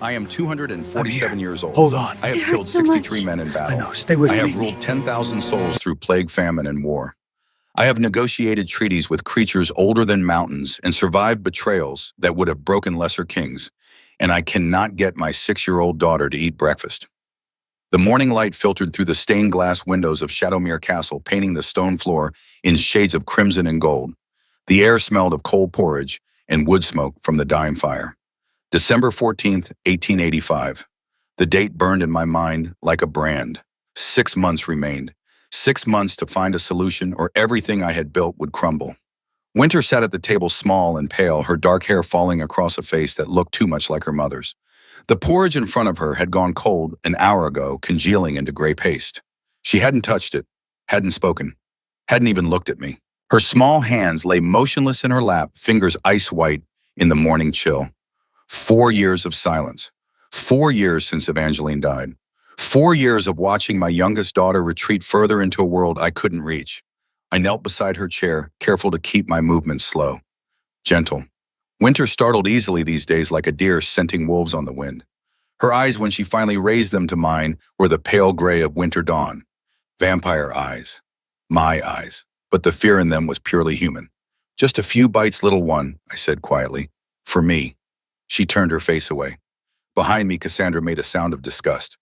I am 247 years old. Hold on. I have It killed hurts so 63 much. men in I battle. know. Stay with I me. have ruled 10,000 souls through plague, famine, and war. I have negotiated treaties with creatures older than mountains and survived betrayals that would have broken lesser kings. And I cannot get my 6-year-old daughter to eat breakfast. The morning light filtered through the stained glass windows of Shadowmere Castle, painting the stone floor in shades of crimson and gold. The air smelled of cold porridge and wood smoke from the dying fire. December 14th, 1885. The date burned in my mind like a brand. 6 months remained. 6 months to find a solution or everything I had built would crumble. Winter sat at the table small and pale, her dark hair falling across a face that looked too much like her mother's. The porridge in front of her had gone cold an hour ago, congealing into gray paste. She hadn't touched it, hadn't spoken, hadn't even looked at me. Her small hands lay motionless in her lap, fingers ice white in the morning chill. 4 years of silence. 4 years since Evangeline died. 4 years of watching my youngest daughter retreat further into a world I couldn't reach. I knelt beside her chair, careful to keep my movements slow, gentle. Winter startled easily these days like a deer scenting wolves on the wind. Her eyes, when she finally raised them to mine, were the pale gray of winter dawn. Vampire eyes. My eyes. But the fear in them was purely human. "Just a few bites, little one," I said quietly. "For me." She turned her face away. Behind me, Cassandra made a sound of disgust.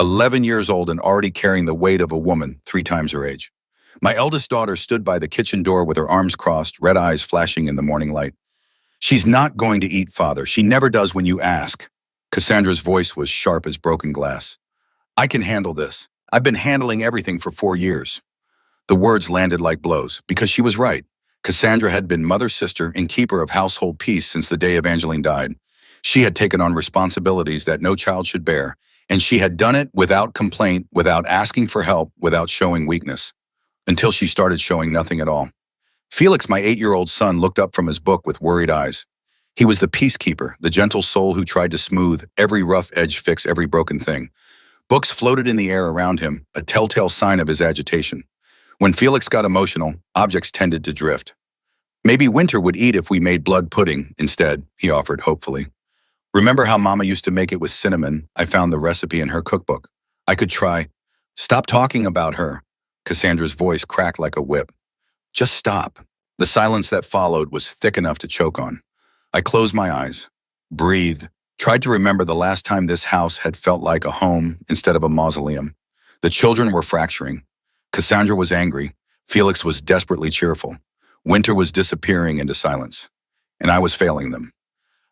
11 years old and already carrying the weight of a woman 3 times her age. My eldest daughter stood by the kitchen door with her arms crossed, red eyes flashing in the morning light. "She's not going to eat, Father. She never does when you ask." Cassandra's voice was sharp as broken glass. "I can handle this. I've been handling everything for 4 years." The words landed like blows, because she was right. Cassandra had been mother, sister, and keeper of household peace since the day Evangeline died. She had taken on responsibilities that no child should bear, and she had done it without complaint, without asking for help, without showing weakness. Until she started showing nothing at all. Felix, my 8-year-old son, looked up from his book with worried eyes. He was the peacekeeper, the gentle soul who tried to smooth every rough edge, fix every broken thing. Books floated in the air around him, a telltale sign of his agitation. When Felix got emotional, objects tended to drift. "Maybe Winter would eat if we made blood pudding instead," he offered hopefully. "Remember how Mama used to make it with cinnamon? I found the recipe in her cookbook. I could try." "Stop talking about her." Cassandra's voice cracked like a whip. "Just stop." The silence that followed was thick enough to choke on. I closed my eyes, breathed, tried to remember the last time this house had felt like a home instead of a mausoleum. The children were fracturing. Cassandra was angry. Felix was desperately cheerful. Winter was disappearing into silence. And I was failing them.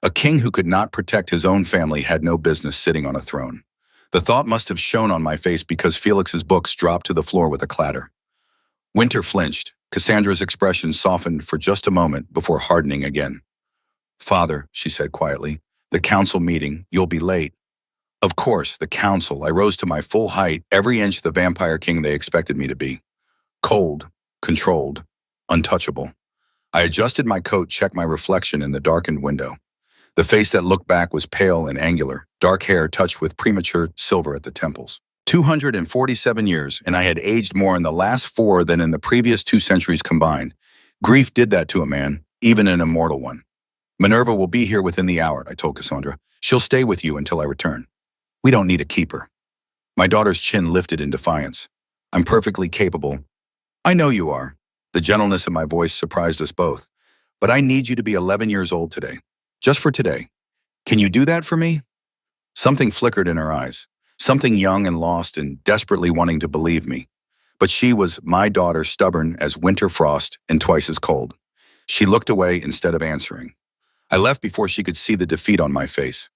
A king who could not protect his own family had no business sitting on a throne. The thought must have shown on my face because Felix's books dropped to the floor with a clatter. Winter flinched. Cassandra's expression softened for just a moment before hardening again. "Father," she said quietly, "the council meeting, you'll be late." Of course, the council. I rose to my full height, every inch the vampire king they expected me to be. Cold, controlled, untouchable. I adjusted my coat, checked my reflection in the darkened window. The face that looked back was pale and angular, dark hair touched with premature silver at the temples. 247 years, and I had aged more in the last 4 than in the previous 2 centuries combined. Grief did that to a man, even an immortal one. "Minerva will be here within the hour," I told Cassandra. "She'll stay with you until I return. We don't need a keeper." My daughter's chin lifted in defiance. "I'm perfectly capable." "I know you are." The gentleness in my voice surprised us both. "But I need you to be 11 years old today. Just for today. Can you do that for me?" Something flickered in her eyes. Something young and lost and desperately wanting to believe me. But she was my daughter, stubborn as winter frost and twice as cold. She looked away instead of answering. I left before she could see the defeat on my face.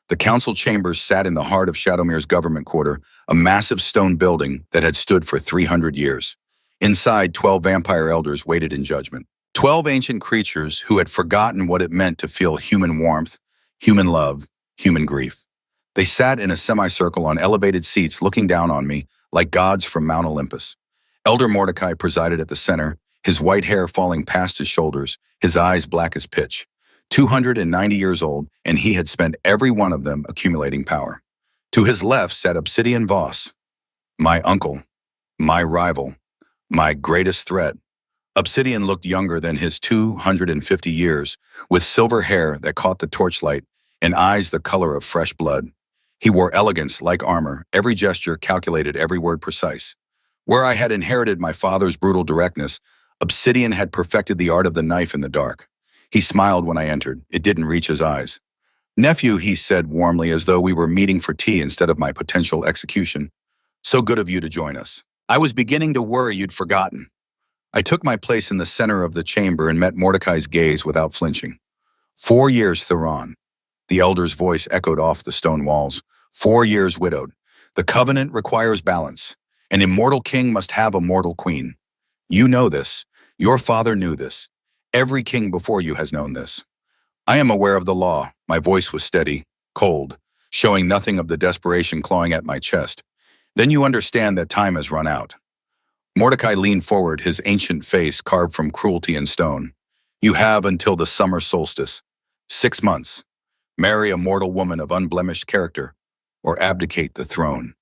The council chambers sat in the heart of Shadowmere's government quarter, a massive stone building that had stood for 300 years. Inside, 12 vampire elders waited in judgment. 12 ancient creatures who had forgotten what it meant to feel human warmth, human love, human grief. They sat in a semicircle on elevated seats looking down on me like gods from Mount Olympus. Elder Mordecai presided at the center, his white hair falling past his shoulders, his eyes black as pitch. 290 years old, and he had spent every one of them accumulating power. To his left sat Obsidian Voss, my uncle, my rival, my greatest threat. Obsidian looked younger than his 250 years, with silver hair that caught the torchlight, and eyes the color of fresh blood. He wore elegance like armor, every gesture calculated, every word precise. Where I had inherited my father's brutal directness, Obsidian had perfected the art of the knife in the dark. He smiled when I entered. It didn't reach his eyes. "Nephew," he said warmly, as though we were meeting for tea instead of my potential execution. "So good of you to join us. I was beginning to worry you'd forgotten." I took my place in the center of the chamber and met Mordecai's gaze without flinching. 4 years, Theron. The elder's voice echoed off the stone walls. 4 years widowed. The covenant requires balance. An immortal king must have a mortal queen. You know this. Your father knew this. Every king before you has known this. I am aware of the law. My voice was steady, cold, showing nothing of the desperation clawing at my chest. Then you understand that time has run out. Mordecai leaned forward, his ancient face carved from cruelty and stone. You have until the summer solstice. 6 months. Marry a mortal woman of unblemished character, or abdicate the throne.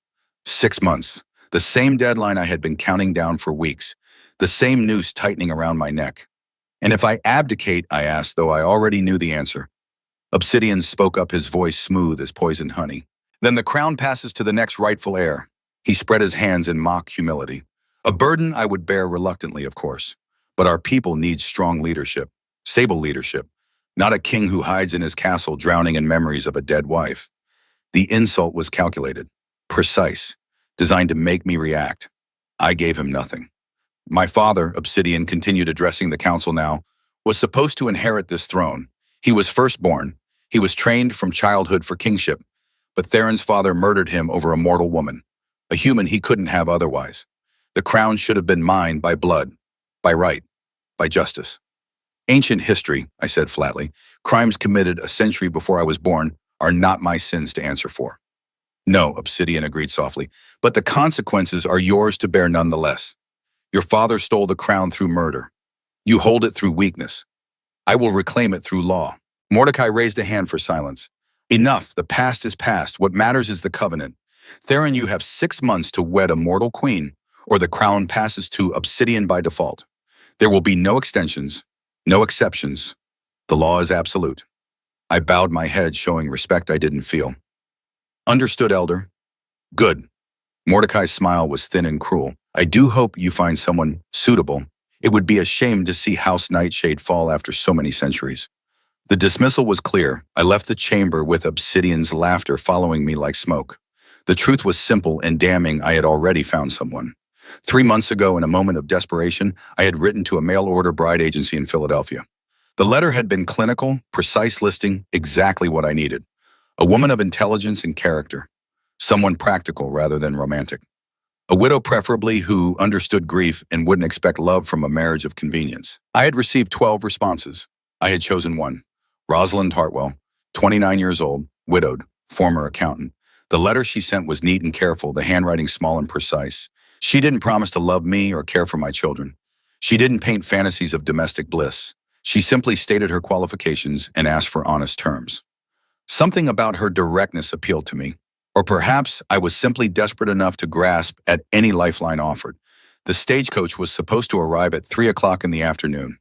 6 months. The same deadline I had been counting down for weeks. The same noose tightening around my neck. "And if I abdicate?" I asked, though I already knew the answer. Obsidian spoke up, his voice smooth as poisoned honey. "Then the crown passes to the next rightful heir." He spread his hands in mock humility. "A burden I would bear reluctantly, of course. But our people needs strong leadership, stable leadership, not a king who hides in his castle drowning in memories of a dead wife." The insult was calculated, precise, designed to make me react. I gave him nothing. My father, Obsidian continued, addressing the council now, was supposed to inherit this throne. He was firstborn. He was trained from childhood for kingship. But Theron's father murdered him over a mortal woman, a human he couldn't have otherwise. The crown should have been mine by blood, by right, by justice. "Ancient history," I said flatly, "crimes committed a century before I was born are not my sins to answer for." "No," Obsidian agreed softly, "but the consequences are yours to bear nonetheless. Your father stole the crown through murder. You hold it through weakness. I will reclaim it through law." Mordecai raised a hand for silence. "Enough, the past is past. What matters is the covenant. Theron, you have 6 months to wed a mortal queen, or the crown passes to Obsidian by default. There will be no extensions, no exceptions. The law is absolute." I bowed my head, showing respect I didn't feel. "Understood, Elder." "Good." Mordecai's smile was thin and cruel. "I do hope you find someone suitable. It would be a shame to see House Nightshade fall after so many centuries." The dismissal was clear. I left the chamber with Obsidian's laughter following me like smoke. The truth was simple and damning. I had already found someone. 3 months ago, in a moment of desperation, I had written to a mail-order bride agency in Philadelphia. The letter had been clinical, precise, listing exactly what I needed. A woman of intelligence and character. Someone practical rather than romantic. A widow preferably, who understood grief and wouldn't expect love from a marriage of convenience. I had received 12 responses. I had chosen one. Rosalind Hartwell, 29 years old, widowed, former accountant. The letter she sent was neat and careful, the handwriting small and precise. She didn't promise to love me or care for my children. She didn't paint fantasies of domestic bliss. She simply stated her qualifications and asked for honest terms. Something about her directness appealed to me. Or perhaps I was simply desperate enough to grasp at any lifeline offered. The stagecoach was supposed to arrive at 3 o'clock in the afternoon.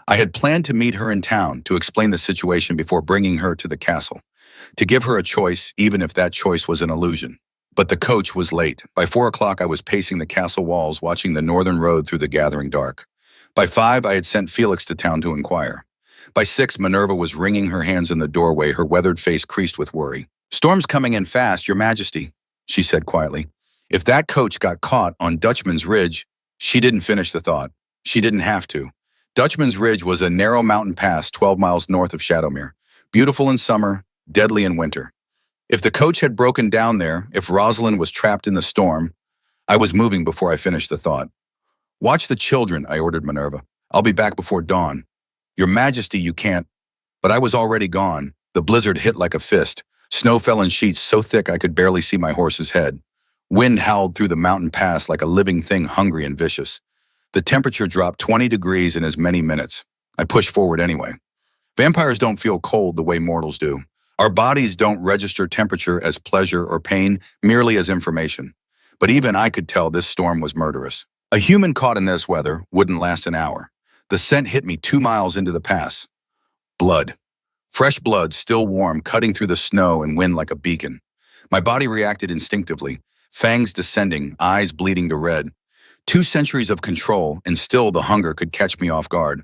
I had planned to meet her in town to explain the situation before bringing her to the castle, to give her a choice, even if that choice was an illusion. But the coach was late. By 4 o'clock, I was pacing the castle walls, watching the northern road through the gathering dark. By 5, I had sent Felix to town to inquire. By 6, Minerva was wringing her hands in the doorway, her weathered face creased with worry. "Storm's coming in fast, Your Majesty," she said quietly. "If that coach got caught on Dutchman's Ridge—" She didn't finish the thought. She didn't have to. Dutchman's Ridge was a narrow mountain pass 12 miles north of Shadowmere, beautiful in summer, deadly in winter. If the coach had broken down there, if Rosalind was trapped in the storm— I was moving before I finished the thought. "Watch the children," I ordered Minerva. "I'll be back before dawn." "Your Majesty, you can't—" But I was already gone. The blizzard hit like a fist. Snow fell in sheets so thick I could barely see my horse's head. Wind howled through the mountain pass like a living thing, hungry and vicious. The temperature dropped 20 degrees in as many minutes. I pushed forward anyway. Vampires don't feel cold the way mortals do. Our bodies don't register temperature as pleasure or pain, merely as information. But even I could tell this storm was murderous. A human caught in this weather wouldn't last an hour. The scent hit me 2 miles into the pass. Blood. Fresh blood, still warm, cutting through the snow and wind like a beacon. My body reacted instinctively, fangs descending, eyes bleeding to red. 2 centuries of control, and still the hunger could catch me off guard.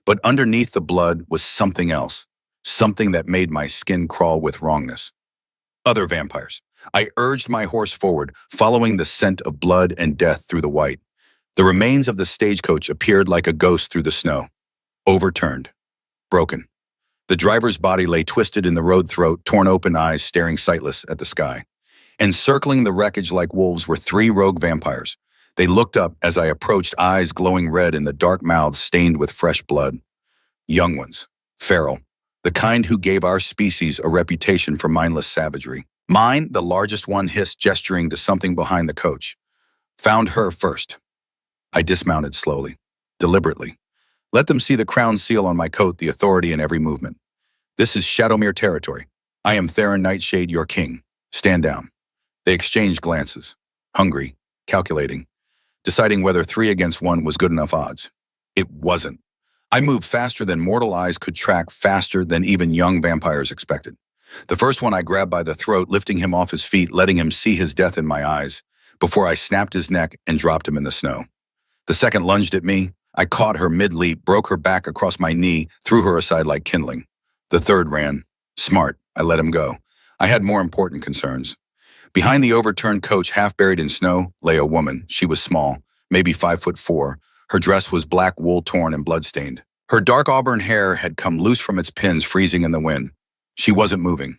But underneath the blood was something else, something that made my skin crawl with wrongness. Other vampires. I urged my horse forward, following the scent of blood and death through the white. The remains of the stagecoach appeared like a ghost through the snow, overturned, broken. The driver's body lay twisted in the road throat, torn open eyes staring sightless at the sky. Encircling the wreckage like wolves were 3 rogue vampires. They looked up as I approached, eyes glowing red and the dark mouths stained with fresh blood. Young ones, feral, the kind who gave our species a reputation for mindless savagery. Mine, the largest one, hissed, gesturing to something behind the coach. Found her first. I dismounted slowly, deliberately. Let them see the crown seal on my coat, the authority in every movement. This is Shadowmere territory. I am Theron Nightshade, your king. Stand down. They exchanged glances, hungry, calculating, deciding whether 3 against 1 was good enough odds. It wasn't. I moved faster than mortal eyes could track, faster than even young vampires expected. The first one I grabbed by the throat, lifting him off his feet, letting him see his death in my eyes, before I snapped his neck and dropped him in the snow. The second lunged at me. I caught her mid-leap, broke her back across my knee, threw her aside like kindling. The third ran. Smart. I let him go. I had more important concerns. Behind the overturned coach, half buried in snow, lay a woman. She was small, maybe 5'4". Her dress was black wool, torn and bloodstained. Her dark auburn hair had come loose from its pins, freezing in the wind. She wasn't moving.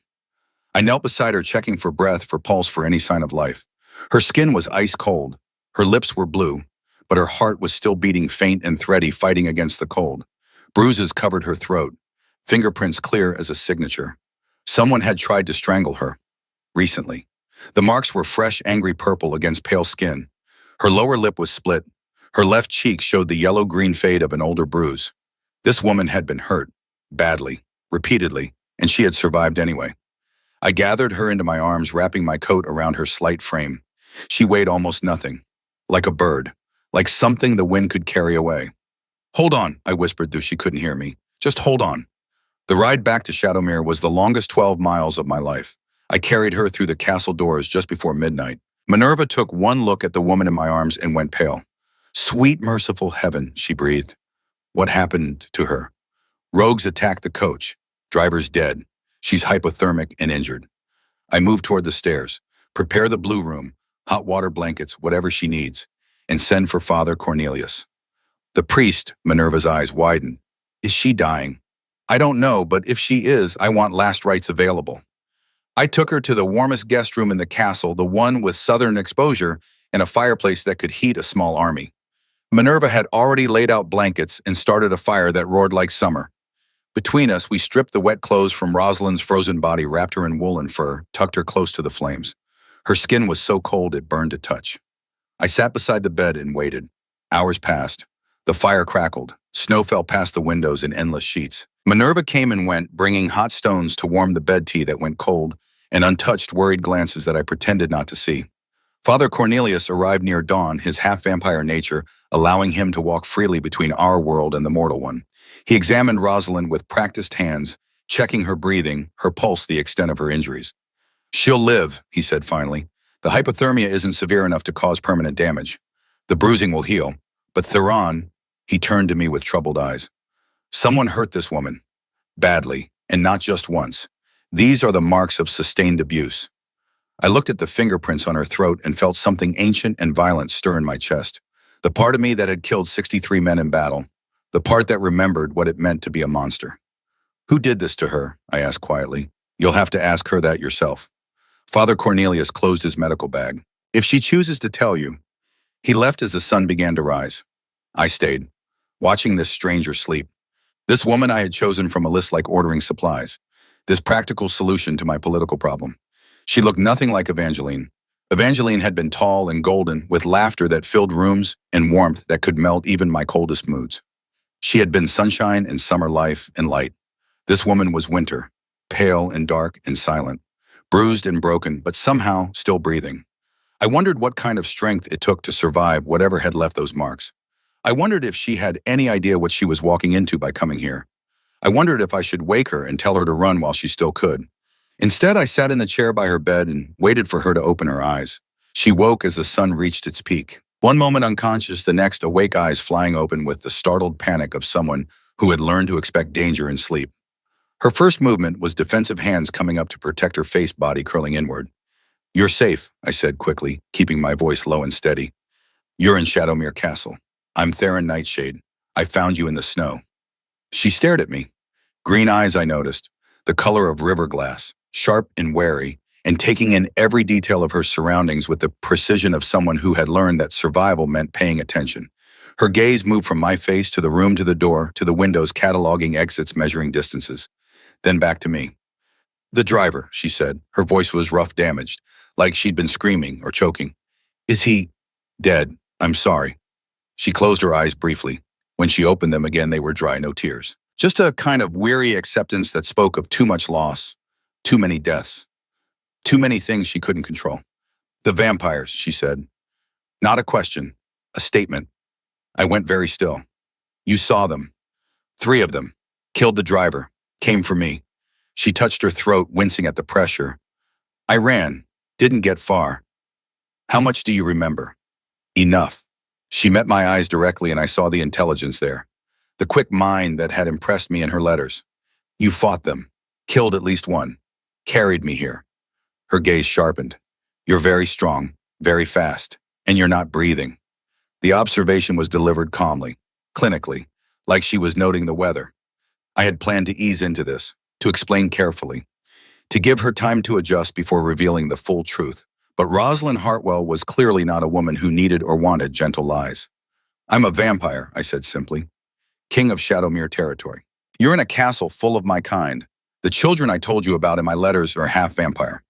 I knelt beside her, checking for breath, for pulse, for any sign of life. Her skin was ice cold. Her lips were blue, but her heart was still beating, faint and thready, fighting against the cold. Bruises covered her throat, fingerprints clear as a signature. Someone had tried to strangle her. Recently. The marks were fresh, angry purple against pale skin. Her lower lip was split. Her left cheek showed the yellow-green fade of an older bruise. This woman had been hurt, badly, repeatedly, and she had survived anyway. I gathered her into my arms, wrapping my coat around her slight frame. She weighed almost nothing, like a bird, like something the wind could carry away. Hold on, I whispered, though she couldn't hear me. Just hold on. The ride back to Shadowmere was the longest 12 miles of my life. I carried her through the castle doors just before midnight. Minerva took one look at the woman in my arms and went pale. Sweet, merciful heaven, she breathed. What happened to her? Rogues attacked the coach. Driver's dead. She's hypothermic and injured. I moved toward the stairs. Prepare the blue room, hot water blankets, whatever she needs, and send for Father Cornelius. The priest, Minerva's eyes widened. Is she dying? I don't know, but if she is, I want last rites available. I took her to the warmest guest room in the castle, the one with southern exposure and a fireplace that could heat a small army. Minerva had already laid out blankets and started a fire that roared like summer. Between us, we stripped the wet clothes from Rosalind's frozen body, wrapped her in wool and fur, tucked her close to the flames. Her skin was so cold it burned to touch. I sat beside the bed and waited. Hours passed. The fire crackled. Snow fell past the windows in endless sheets. Minerva came and went, bringing hot stones to warm the bed tea that went cold, and untouched, worried glances that I pretended not to see. Father Cornelius arrived near dawn, his half-vampire nature allowing him to walk freely between our world and the mortal one. He examined Rosalind with practiced hands, checking her breathing, her pulse, the extent of her injuries. She'll live, he said finally. The hypothermia isn't severe enough to cause permanent damage. The bruising will heal. But Theron, he turned to me with troubled eyes. Someone hurt this woman. Badly, and not just once. These are the marks of sustained abuse. I looked at the fingerprints on her throat and felt something ancient and violent stir in my chest. The part of me that had killed 63 men in battle. The part that remembered what it meant to be a monster. Who did this to her? I asked quietly. You'll have to ask her that yourself. Father Cornelius closed his medical bag. If she chooses to tell you. He left as the sun began to rise. I stayed, watching this stranger sleep. This woman I had chosen from a list like ordering supplies. This practical solution to my political problem. She looked nothing like Evangeline. Evangeline had been tall and golden, with laughter that filled rooms and warmth that could melt even my coldest moods. She had been sunshine and summer life and light. This woman was winter, pale and dark and silent, bruised and broken, but somehow still breathing. I wondered what kind of strength it took to survive whatever had left those marks. I wondered if she had any idea what she was walking into by coming here. I wondered if I should wake her and tell her to run while she still could. Instead, I sat in the chair by her bed and waited for her to open her eyes. She woke as the sun reached its peak. One moment unconscious, the next awake eyes flying open with the startled panic of someone who had learned to expect danger in sleep. Her first movement was defensive hands coming up to protect her face, body curling inward. "You're safe," I said quickly, keeping my voice low and steady. "You're in Shadowmere Castle. I'm Theron Nightshade. I found you in the snow." She stared at me. Green eyes, I noticed, the color of river glass, sharp and wary, and taking in every detail of her surroundings with the precision of someone who had learned that survival meant paying attention. Her gaze moved from my face to the room, to the door, to the windows, cataloging exits, measuring distances. Then back to me. "The driver," she said. Her voice was rough, damaged, like she'd been screaming or choking. "Is he dead? I'm sorry." She closed her eyes briefly. When she opened them again, they were dry, no tears. Just a kind of weary acceptance that spoke of too much loss, too many deaths, too many things she couldn't control. "The vampires," she said. Not a question, a statement. I went very still. "You saw them. 3 of them. Killed the driver. Came for me." She touched her throat, wincing at the pressure. "I ran. Didn't get far." "How much do you remember?" "Enough." She met my eyes directly and I saw the intelligence there. The quick mind that had impressed me in her letters. "You fought them. Killed at least one. Carried me here." Her gaze sharpened. "You're very strong, very fast, and you're not breathing." The observation was delivered calmly, clinically, like she was noting the weather. I had planned to ease into this, to explain carefully, to give her time to adjust before revealing the full truth. But Rosalind Hartwell was clearly not a woman who needed or wanted gentle lies. "I'm a vampire," I said simply. "King of Shadowmere territory. You're in a castle full of my kind. The children I told you about in my letters are half vampire.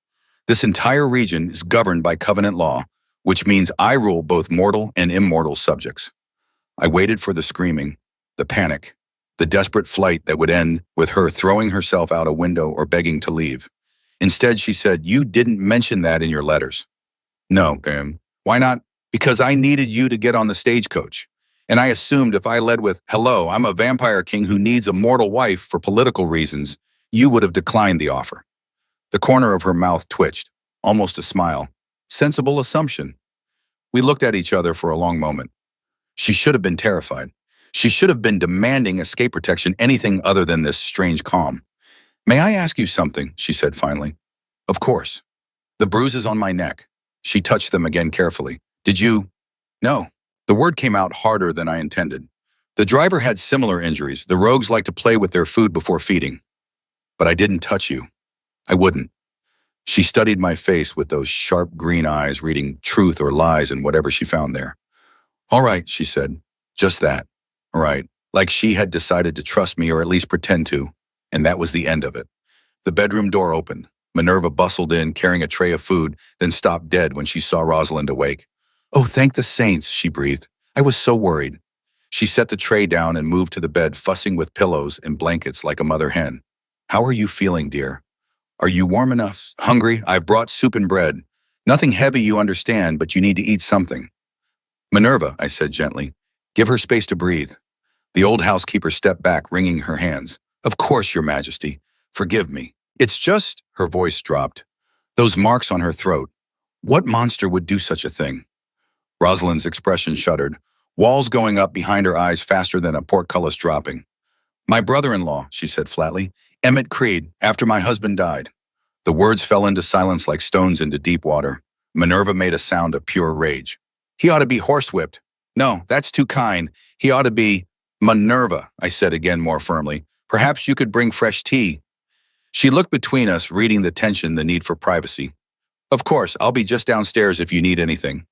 This entire region is governed by covenant law, which means I rule both mortal and immortal subjects." I waited for the screaming, the panic, the desperate flight that would end with her throwing herself out a window or begging to leave. Instead, she said, "You didn't mention that in your letters." "No, ma'am." "Why not?" "Because I needed you to get on the stagecoach. And I assumed if I led with, 'Hello, I'm a vampire king who needs a mortal wife for political reasons,' you would have declined the offer." The corner of her mouth twitched, almost a smile. Sensible assumption. We looked at each other for a long moment. She should have been terrified. She should have been demanding escape protection, anything other than this strange calm. "May I ask you something?" she said finally. "Of course." "The bruises on my neck." She touched them again carefully. "Did you—" "No." The word came out harder than I intended. "The driver had similar injuries. The rogues like to play with their food before feeding. But I didn't touch you. I wouldn't." She studied my face with those sharp green eyes, reading truth or lies in whatever she found there. "All right," she said. "Just that. All right." Like she had decided to trust me, or at least pretend to. And that was the end of it. The bedroom door opened. Minerva bustled in, carrying a tray of food, then stopped dead when she saw Rosalind awake. "Oh, thank the saints," she breathed. "I was so worried." She set the tray down and moved to the bed, fussing with pillows and blankets like a mother hen. "How are you feeling, dear? Are you warm enough? Hungry? I've brought soup and bread. Nothing heavy, you understand, but you need to eat something." "Minerva," I said gently, "give her space to breathe." The old housekeeper stepped back, wringing her hands. "Of course, Your Majesty. Forgive me. It's just—" her voice dropped. "Those marks on her throat. What monster would do such a thing?" Rosalind's expression shuddered, walls going up behind her eyes faster than a portcullis dropping. "My brother-in-law," she said flatly. "Emmett Creed, after my husband died." The words fell into silence like stones into deep water. Minerva made a sound of pure rage. "He ought to be horsewhipped." "No, that's too kind. He ought to be—" "Minerva," I said again more firmly. "Perhaps you could bring fresh tea." She looked between us, reading the tension, the need for privacy. "Of course, I'll be just downstairs if you need anything."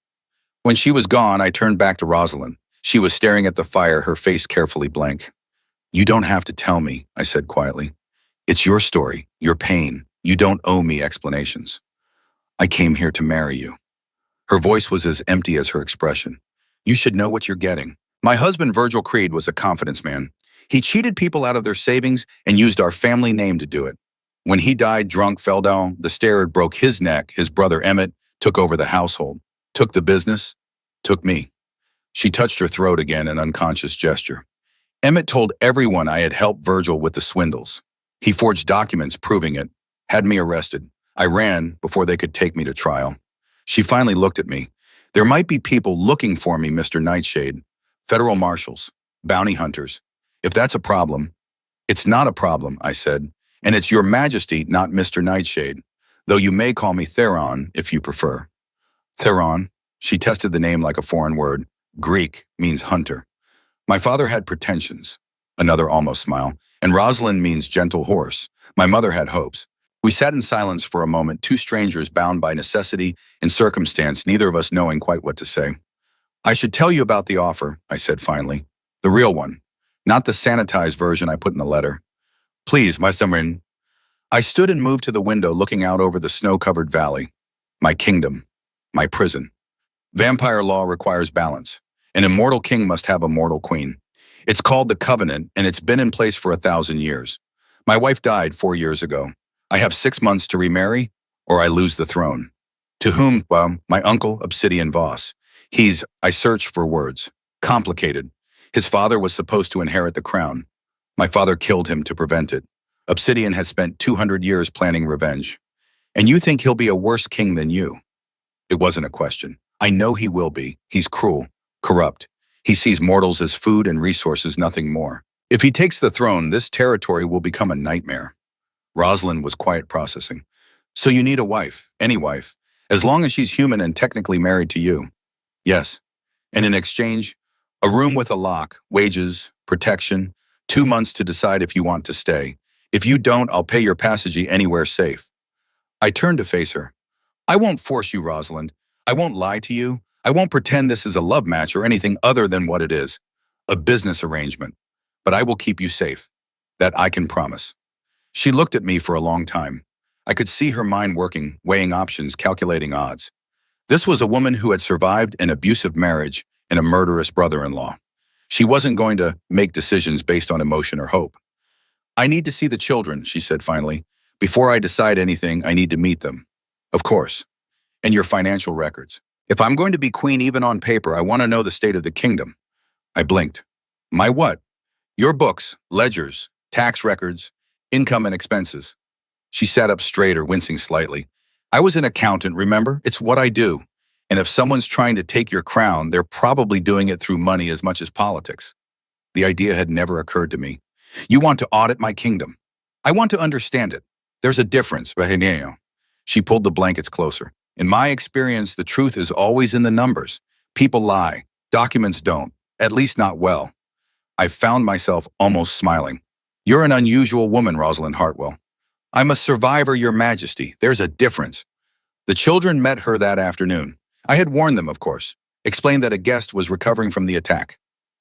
When she was gone, I turned back to Rosalind. She was staring at the fire, her face carefully blank. "You don't have to tell me," I said quietly. "It's your story, your pain. You don't owe me explanations. I came here to marry you." Her voice was as empty as her expression. "You should know what you're getting. My husband, Virgil Creed, was a confidence man. He cheated people out of their savings and used our family name to do it. When he died drunk, fell down the stair, broke his neck, his brother Emmett took over the household, took the business, took me." She touched her throat again, an unconscious gesture. Emmett told everyone I had helped Virgil with the swindles. He forged documents proving it, had me arrested. I ran before they could take me to trial. She finally looked at me. There might be people looking for me, Mr. Nightshade. Federal marshals, bounty hunters. If that's a problem, it's not a problem, I said. And it's your majesty, not Mr. Nightshade. Though you may call me Theron if you prefer. Theron, she tested the name like a foreign word. Greek means hunter. My father had pretensions, another almost smile, and Rosalind means gentle horse. My mother had hopes. We sat in silence for a moment, two strangers bound by necessity and circumstance, neither of us knowing quite what to say. I should tell you about the offer, I said finally. The real one, not the sanitized version I put in the letter. Please, my sovereign. I stood and moved to the window looking out over the snow-covered valley. My kingdom, my prison. Vampire law requires balance. An immortal king must have a mortal queen. It's called the Covenant, and it's been in place for 1,000 years. My wife died 4 years ago. I have 6 months to remarry, or I lose the throne. To whom? Well, my uncle, Obsidian Voss. I search for words. Complicated. His father was supposed to inherit the crown. My father killed him to prevent it. Obsidian has spent 200 years planning revenge. And you think he'll be a worse king than you? It wasn't a question. I know he will be. He's cruel, corrupt. He sees mortals as food and resources, nothing more. If he takes the throne, this territory will become a nightmare. Rosalind was quiet processing. So you need a wife, any wife, as long as she's human and technically married to you. Yes. And in exchange, a room with a lock, wages, protection, 2 months to decide if you want to stay. If you don't, I'll pay your passage anywhere safe. I turned to face her. I won't force you, Rosalind. I won't lie to you. I won't pretend this is a love match or anything other than what it is, a business arrangement. But I will keep you safe. That I can promise. She looked at me for a long time. I could see her mind working, weighing options, calculating odds. This was a woman who had survived an abusive marriage and a murderous brother-in-law. She wasn't going to make decisions based on emotion or hope. I need to see the children, she said finally. Before I decide anything, I need to meet them. Of course. And your financial records. If I'm going to be queen even on paper, I want to know the state of the kingdom. I blinked. My what? Your books, ledgers, tax records, income and expenses. She sat up straighter, wincing slightly. I was an accountant, remember? It's what I do. And if someone's trying to take your crown, they're probably doing it through money as much as politics. The idea had never occurred to me. You want to audit my kingdom. I want to understand it. There's a difference. She pulled the blankets closer. In my experience, the truth is always in the numbers. People lie. Documents don't. At least not well. I found myself almost smiling. You're an unusual woman, Rosalind Hartwell. I'm a survivor, Your Majesty. There's a difference. The children met her that afternoon. I had warned them, of course. Explained that a guest was recovering from the attack.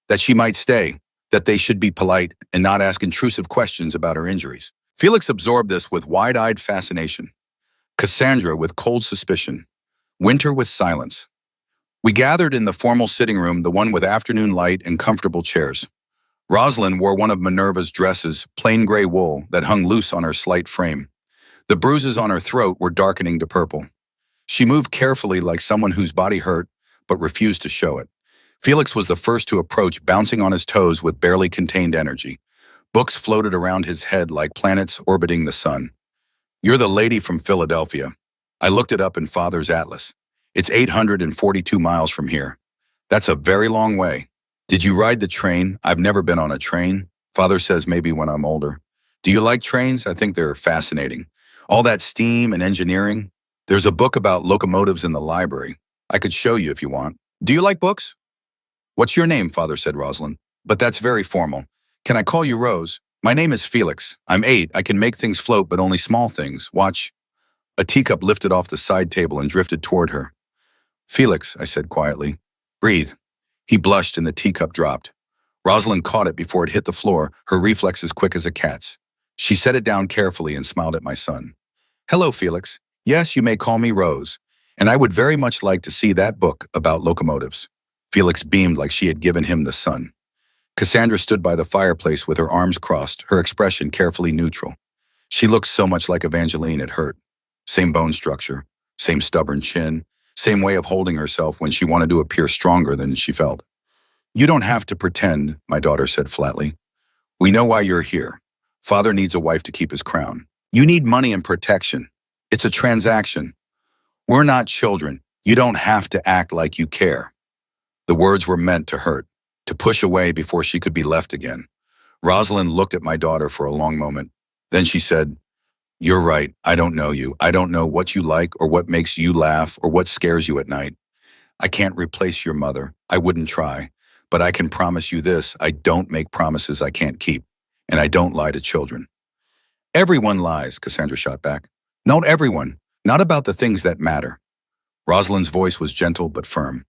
That she might stay. That they should be polite and not ask intrusive questions about her injuries. Felix absorbed this with wide-eyed fascination. Cassandra with cold suspicion. Winter with silence. We gathered in the formal sitting room, the one with afternoon light and comfortable chairs. Rosalind wore one of Minerva's dresses, plain gray wool, that hung loose on her slight frame. The bruises on her throat were darkening to purple. She moved carefully like someone whose body hurt, but refused to show it. Felix was the first to approach, bouncing on his toes with barely contained energy. Books floated around his head like planets orbiting the sun. You're the lady from Philadelphia. I looked it up in Father's atlas. It's 842 miles from here. That's a very long way. Did you ride the train? I've never been on a train. Father says maybe when I'm older. Do you like trains? I think they're fascinating. All that steam and engineering. There's a book about locomotives in the library. I could show you if you want. Do you like books? What's your name, Father said, Rosalind. But that's very formal. Can I call you Rose? My name is Felix. I'm 8. I can make things float, but only small things. Watch. A teacup lifted off the side table and drifted toward her. Felix, I said quietly. Breathe. He blushed and the teacup dropped. Rosalind caught it before it hit the floor, her reflexes quick as a cat's. She set it down carefully and smiled at my son. Hello, Felix. Yes, you may call me Rose. And I would very much like to see that book about locomotives. Felix beamed like she had given him the sun. Cassandra stood by the fireplace with her arms crossed, her expression carefully neutral. She looked so much like Evangeline it hurt. Same bone structure, same stubborn chin, same way of holding herself when she wanted to appear stronger than she felt. You don't have to pretend, my daughter said flatly. We know why you're here. Father needs a wife to keep his crown. You need money and protection. It's a transaction. We're not children. You don't have to act like you care. The words were meant to hurt, to push away before she could be left again. Rosalind looked at my daughter for a long moment. Then she said, You're right. I don't know you. I don't know what you like or what makes you laugh or what scares you at night. I can't replace your mother. I wouldn't try. But I can promise you this, I don't make promises I can't keep. And I don't lie to children. Everyone lies, Cassandra shot back. Not everyone. Not about the things that matter. Rosalind's voice was gentle but firm.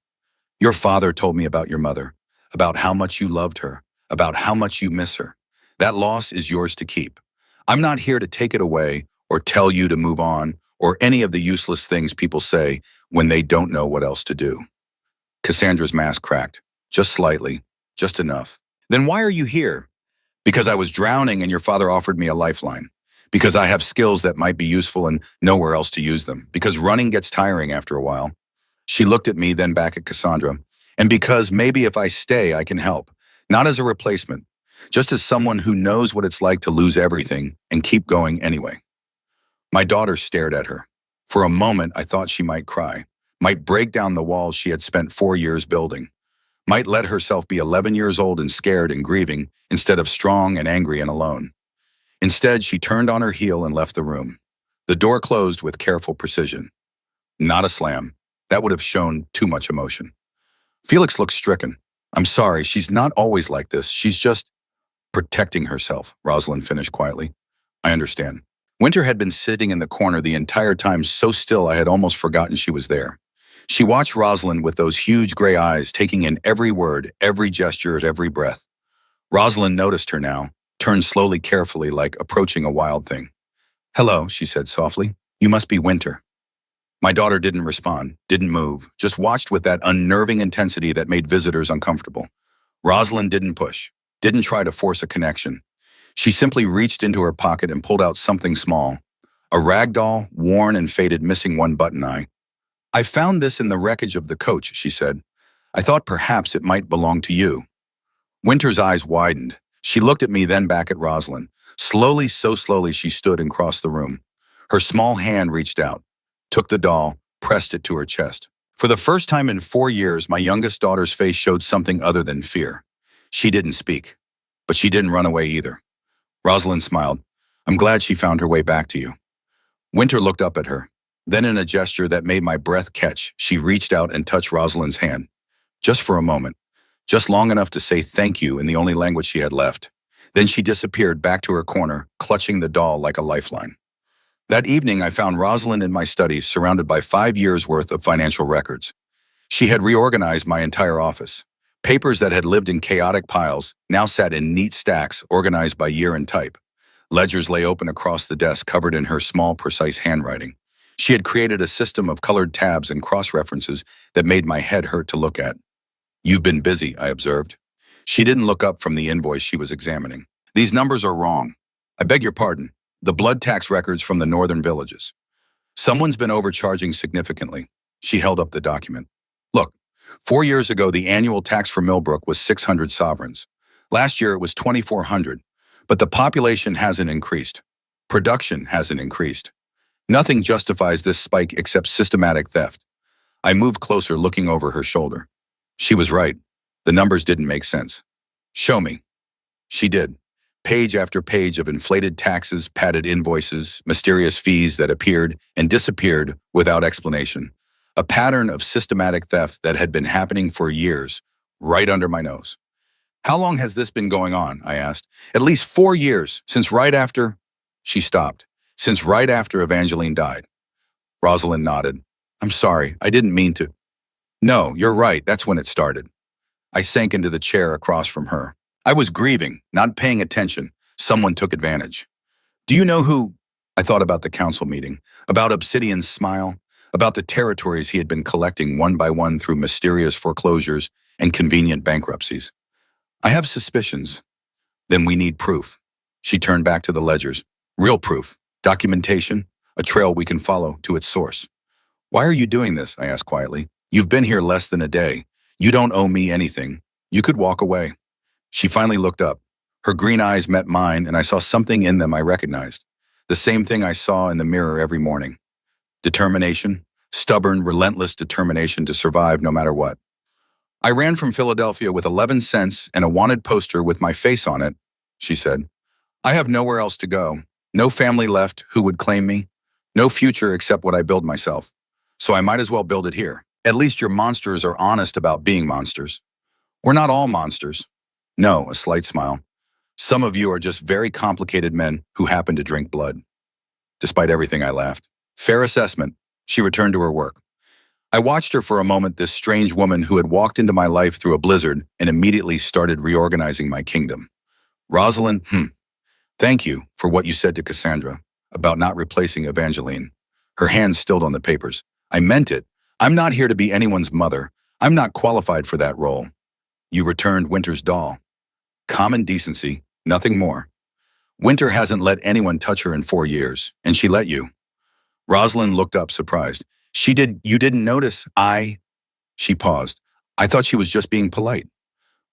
Your father told me about your mother, about how much you loved her, about how much you miss her. That loss is yours to keep. I'm not here to take it away or tell you to move on or any of the useless things people say when they don't know what else to do. Cassandra's mask cracked, just slightly, just enough. Then why are you here? Because I was drowning and your father offered me a lifeline. Because I have skills that might be useful and nowhere else to use them. Because running gets tiring after a while. She looked at me, then back at Cassandra. And because maybe if I stay, I can help. Not as a replacement, just as someone who knows what it's like to lose everything and keep going anyway. My daughter stared at her. For a moment, I thought she might cry, might break down the walls she had spent 4 years building, might let herself be 11 years old and scared and grieving instead of strong and angry and alone. Instead, she turned on her heel and left the room. The door closed with careful precision. Not a slam. That would have shown too much emotion. Felix looked stricken. I'm sorry, she's not always like this. She's just protecting herself, Rosalind finished quietly. I understand. Winter had been sitting in the corner the entire time so still I had almost forgotten she was there. She watched Rosalind with those huge gray eyes, taking in every word, every gesture, every breath. Rosalind noticed her now, turned slowly carefully like approaching a wild thing. Hello, she said softly. You must be Winter. My daughter didn't respond, didn't move, just watched with that unnerving intensity that made visitors uncomfortable. Rosalind didn't push, didn't try to force a connection. She simply reached into her pocket and pulled out something small. A rag doll, worn and faded, missing one button eye. I found this in the wreckage of the coach, she said. I thought perhaps it might belong to you. Winter's eyes widened. She looked at me, then back at Rosalind. Slowly, so slowly, she stood and crossed the room. Her small hand reached out, took the doll, pressed it to her chest. For the first time in 4 years, my youngest daughter's face showed something other than fear. She didn't speak, but she didn't run away either. Rosalind smiled. I'm glad she found her way back to you. Winter looked up at her. Then in a gesture that made my breath catch, she reached out and touched Rosalind's hand. Just for a moment. Just long enough to say thank you in the only language she had left. Then she disappeared back to her corner, clutching the doll like a lifeline. That evening, I found Rosalind in my study, surrounded by 5 years' worth of financial records. She had reorganized my entire office. Papers that had lived in chaotic piles now sat in neat stacks organized by year and type. Ledgers lay open across the desk, covered in her small, precise handwriting. She had created a system of colored tabs and cross-references that made my head hurt to look at. You've been busy, I observed. She didn't look up from the invoice she was examining. These numbers are wrong. I beg your pardon. The blood tax records from the northern villages. Someone's been overcharging significantly. She held up the document. Look, 4 years ago, the annual tax for Millbrook was 600 sovereigns. Last year, it was 2,400. But the population hasn't increased. Production hasn't increased. Nothing justifies this spike except systematic theft. I moved closer, looking over her shoulder. She was right. The numbers didn't make sense. Show me. She did. Page after page of inflated taxes, padded invoices, mysterious fees that appeared and disappeared without explanation. A pattern of systematic theft that had been happening for years, right under my nose. How long has this been going on? I asked. At least 4 years, since right after... She stopped. Since right after Evangeline died. Rosalind nodded. I'm sorry, I didn't mean to. No, you're right, that's when it started. I sank into the chair across from her. I was grieving, not paying attention. Someone took advantage. Do you know who? I thought about the council meeting, about Obsidian's smile, about the territories he had been collecting one by one through mysterious foreclosures and convenient bankruptcies. I have suspicions. Then we need proof. She turned back to the ledgers. Real proof, documentation, a trail we can follow to its source. Why are you doing this? I asked quietly. You've been here less than a day. You don't owe me anything. You could walk away. She finally looked up. Her green eyes met mine, and I saw something in them I recognized. The same thing I saw in the mirror every morning. Determination, stubborn, relentless determination to survive no matter what. I ran from Philadelphia with 11 cents and a wanted poster with my face on it, she said. I have nowhere else to go. No family left who would claim me. No future except what I build myself. So I might as well build it here. At least your monsters are honest about being monsters. We're not all monsters. No, a slight smile. Some of you are just very complicated men who happen to drink blood. Despite everything, I laughed. Fair assessment. She returned to her work. I watched her for a moment, this strange woman who had walked into my life through a blizzard and immediately started reorganizing my kingdom. Rosalind, thank you for what you said to Cassandra about not replacing Evangeline. Her hands stilled on the papers. I meant it. I'm not here to be anyone's mother. I'm not qualified for that role. You returned Winter's doll. Common decency, nothing more. Winter hasn't let anyone touch her in 4 years, and she let you. Rosalind looked up, surprised. You didn't notice? She paused. I thought she was just being polite.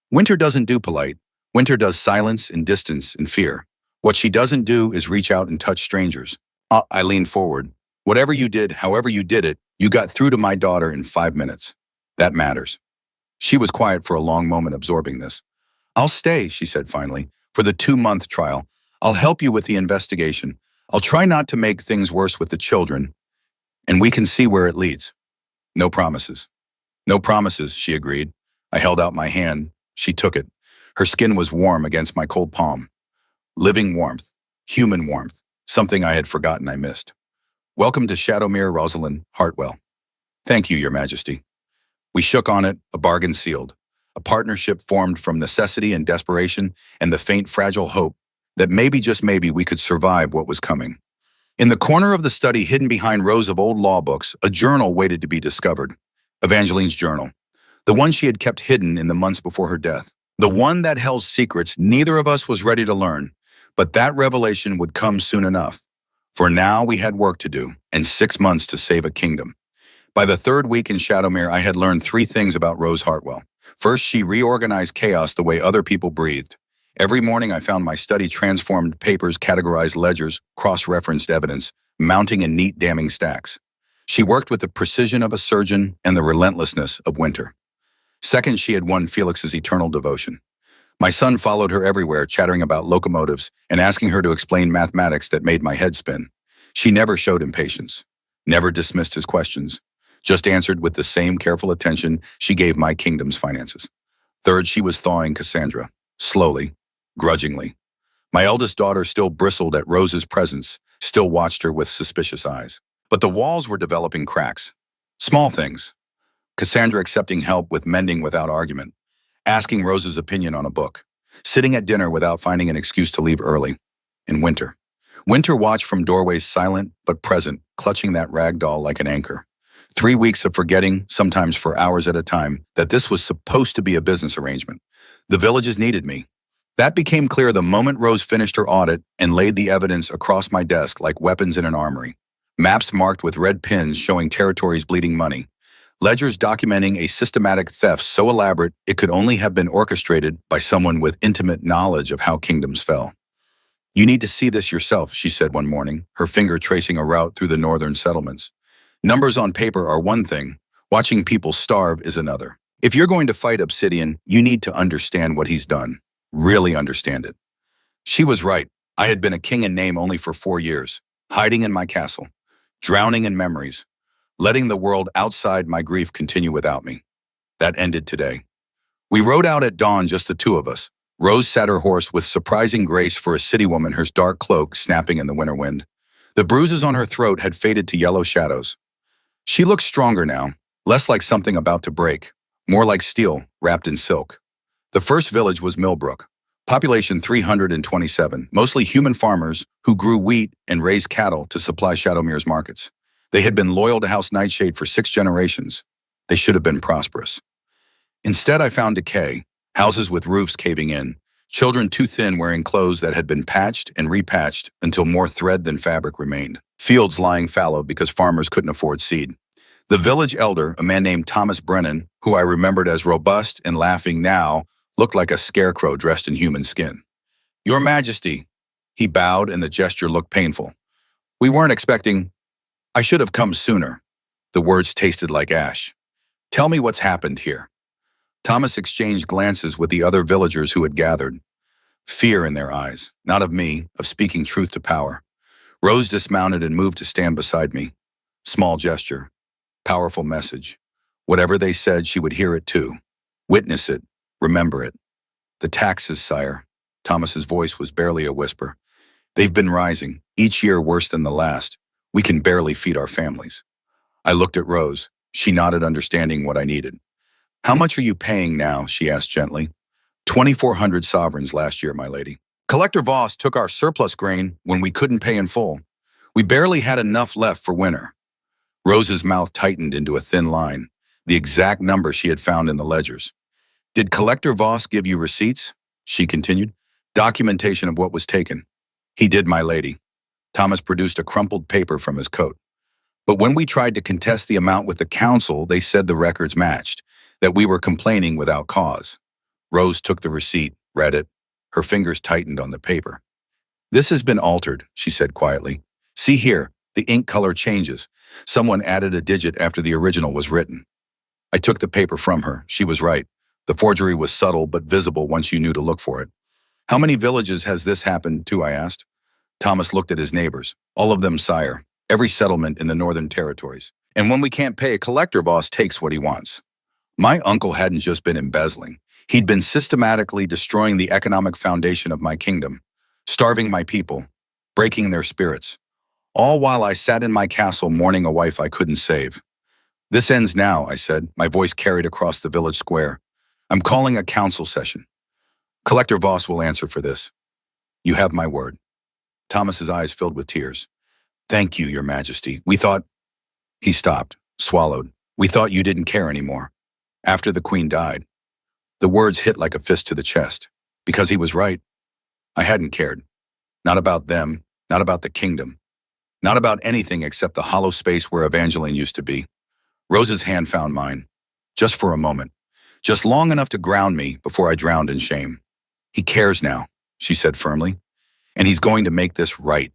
Winter doesn't do polite. Winter does silence and distance and fear. What she doesn't do is reach out and touch strangers. I leaned forward. Whatever you did, however you did it, you got through to my daughter in 5 minutes. That matters. She was quiet for a long moment, absorbing this. I'll stay, she said finally, for the 2-month trial. I'll help you with the investigation. I'll try not to make things worse with the children, and we can see where it leads. No promises. No promises, she agreed. I held out my hand. She took it. Her skin was warm against my cold palm. Living warmth. Human warmth. Something I had forgotten I missed. Welcome to Shadowmere, Rosalind Hartwell. Thank you, Your Majesty. We shook on it, a bargain sealed. A partnership formed from necessity and desperation and the faint, fragile hope that maybe, just maybe, we could survive what was coming. In the corner of the study, hidden behind rows of old law books, a journal waited to be discovered. Evangeline's journal. The one she had kept hidden in the months before her death. The one that held secrets neither of us was ready to learn. But that revelation would come soon enough. For now, we had work to do, and 6 months to save a kingdom. By the 3rd week in Shadowmere, I had learned 3 things about Rose Hartwell. First, she reorganized chaos the way other people breathed. Every morning, I found my study transformed papers, categorized ledgers, cross-referenced evidence, mounting in neat, damning stacks. She worked with the precision of a surgeon and the relentlessness of Winter. Second, she had won Felix's eternal devotion. My son followed her everywhere, chattering about locomotives and asking her to explain mathematics that made my head spin. She never showed impatience, never dismissed his questions, just answered with the same careful attention she gave my kingdom's finances. Third, she was thawing Cassandra, slowly, grudgingly. My eldest daughter still bristled at Rose's presence, still watched her with suspicious eyes. But the walls were developing cracks. Small things. Cassandra accepting help with mending without argument, asking Rose's opinion on a book, sitting at dinner without finding an excuse to leave early. In Winter. Winter watched from doorways, silent but present, clutching that rag doll like an anchor. 3 weeks of forgetting, sometimes for hours at a time, that this was supposed to be a business arrangement. The villages needed me. That became clear the moment Rose finished her audit and laid the evidence across my desk like weapons in an armory. Maps marked with red pins showing territories bleeding money. Ledgers documenting a systematic theft so elaborate it could only have been orchestrated by someone with intimate knowledge of how kingdoms fell. You need to see this yourself, she said one morning, her finger tracing a route through the northern settlements. Numbers on paper are one thing. Watching people starve is another. If you're going to fight Obsidian, you need to understand what he's done. Really understand it. She was right. I had been a king in name only for 4 years, hiding in my castle, drowning in memories, letting the world outside my grief continue without me. That ended today. We rode out at dawn, just the 2 of us. Rose sat her horse with surprising grace for a city woman, her dark cloak snapping in the winter wind. The bruises on her throat had faded to yellow shadows. She looked stronger now, less like something about to break, more like steel wrapped in silk. The first village was Millbrook, population 327, mostly human farmers who grew wheat and raised cattle to supply Shadowmere's markets. They had been loyal to House Nightshade for 6 generations. They should have been prosperous. Instead, I found decay, houses with roofs caving in, children too thin wearing clothes that had been patched and repatched until more thread than fabric remained, fields lying fallow because farmers couldn't afford seed. The village elder, a man named Thomas Brennan, who I remembered as robust and laughing now, looked like a scarecrow dressed in human skin. Your Majesty. He bowed and the gesture looked painful. We weren't expecting. I should have come sooner. The words tasted like ash. Tell me what's happened here. Thomas exchanged glances with the other villagers who had gathered. Fear in their eyes, not of me, of speaking truth to power. Rose dismounted and moved to stand beside me. Small gesture. Powerful message. Whatever they said, she would hear it too. Witness it. Remember it. The taxes, sire. Thomas's voice was barely a whisper. They've been rising, each year worse than the last. We can barely feed our families. I looked at Rose. She nodded, understanding what I needed. How much are you paying now? She asked gently. 2,400 sovereigns last year, my lady. Collector Voss took our surplus grain when we couldn't pay in full. We barely had enough left for winter. Rose's mouth tightened into a thin line, the exact number she had found in the ledgers. Did Collector Voss give you receipts? She continued. Documentation of what was taken. He did, my lady. Thomas produced a crumpled paper from his coat. But when we tried to contest the amount with the council, they said the records matched, that we were complaining without cause. Rose took the receipt, read it. Her fingers tightened on the paper. This has been altered, she said quietly. See here, the ink color changes. Someone added a digit after the original was written. I took the paper from her. She was right. The forgery was subtle but visible once you knew to look for it. How many villages has this happened to? I asked. Thomas looked at his neighbors. All of them, sire. Every settlement in the northern territories. And when we can't pay, a collector boss takes what he wants. My uncle hadn't just been embezzling. He'd been systematically destroying the economic foundation of my kingdom, starving my people, breaking their spirits, all while I sat in my castle mourning a wife I couldn't save. This ends now, I said, my voice carried across the village square. I'm calling a council session. Collector Voss will answer for this. You have my word. Thomas's eyes filled with tears. Thank you, Your Majesty. We thought... He stopped, swallowed. We thought you didn't care anymore. After the Queen died. The words hit like a fist to the chest. Because he was right. I hadn't cared. Not about them, not about the kingdom. Not about anything except the hollow space where Evangeline used to be. Rose's hand found mine. Just for a moment. Just long enough to ground me before I drowned in shame. He cares now, she said firmly. And he's going to make this right.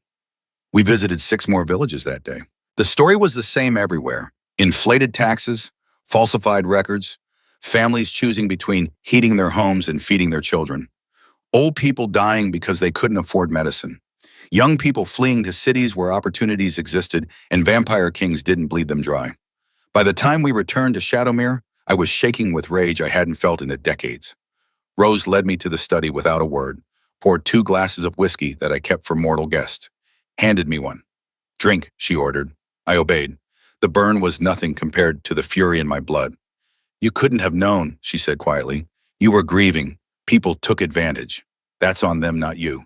We visited 6 more villages that day. The story was the same everywhere. Inflated taxes, falsified records, families choosing between heating their homes and feeding their children. Old people dying because they couldn't afford medicine. Young people fleeing to cities where opportunities existed and vampire kings didn't bleed them dry. By the time we returned to Shadowmere, I was shaking with rage I hadn't felt in decades. Rose led me to the study without a word, poured 2 glasses of whiskey that I kept for mortal guests, handed me one. Drink, she ordered. I obeyed. The burn was nothing compared to the fury in my blood. You couldn't have known, she said quietly. You were grieving. People took advantage. That's on them, not you.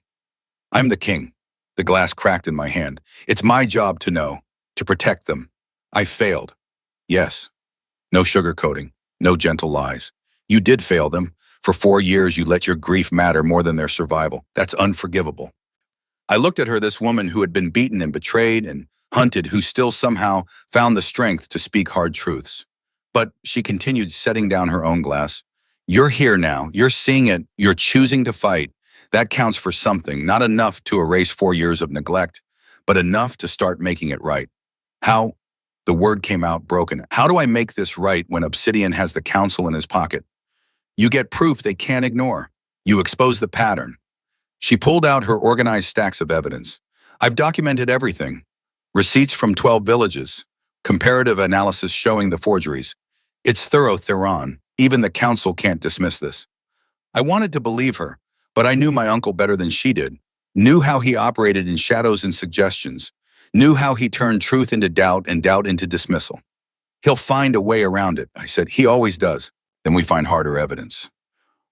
I'm the king. The glass cracked in my hand. It's my job to know, to protect them. I failed. Yes. No sugarcoating, no gentle lies. You did fail them. For 4 years, you let your grief matter more than their survival. That's unforgivable. I looked at her, this woman who had been beaten and betrayed and hunted, who still somehow found the strength to speak hard truths. But she continued, setting down her own glass. You're here now. You're seeing it. You're choosing to fight. That counts for something, not enough to erase 4 years of neglect, but enough to start making it right. How? The word came out broken. How do I make this right when Obsidian has the council in his pocket? You get proof they can't ignore. You expose the pattern. She pulled out her organized stacks of evidence. I've documented everything. Receipts from 12 villages. Comparative analysis showing the forgeries. It's thorough, Theron. Even the council can't dismiss this. I wanted to believe her, but I knew my uncle better than she did. Knew how he operated in shadows and suggestions. Knew how he turned truth into doubt and doubt into dismissal. He'll find a way around it, I said. He always does. Then we find harder evidence.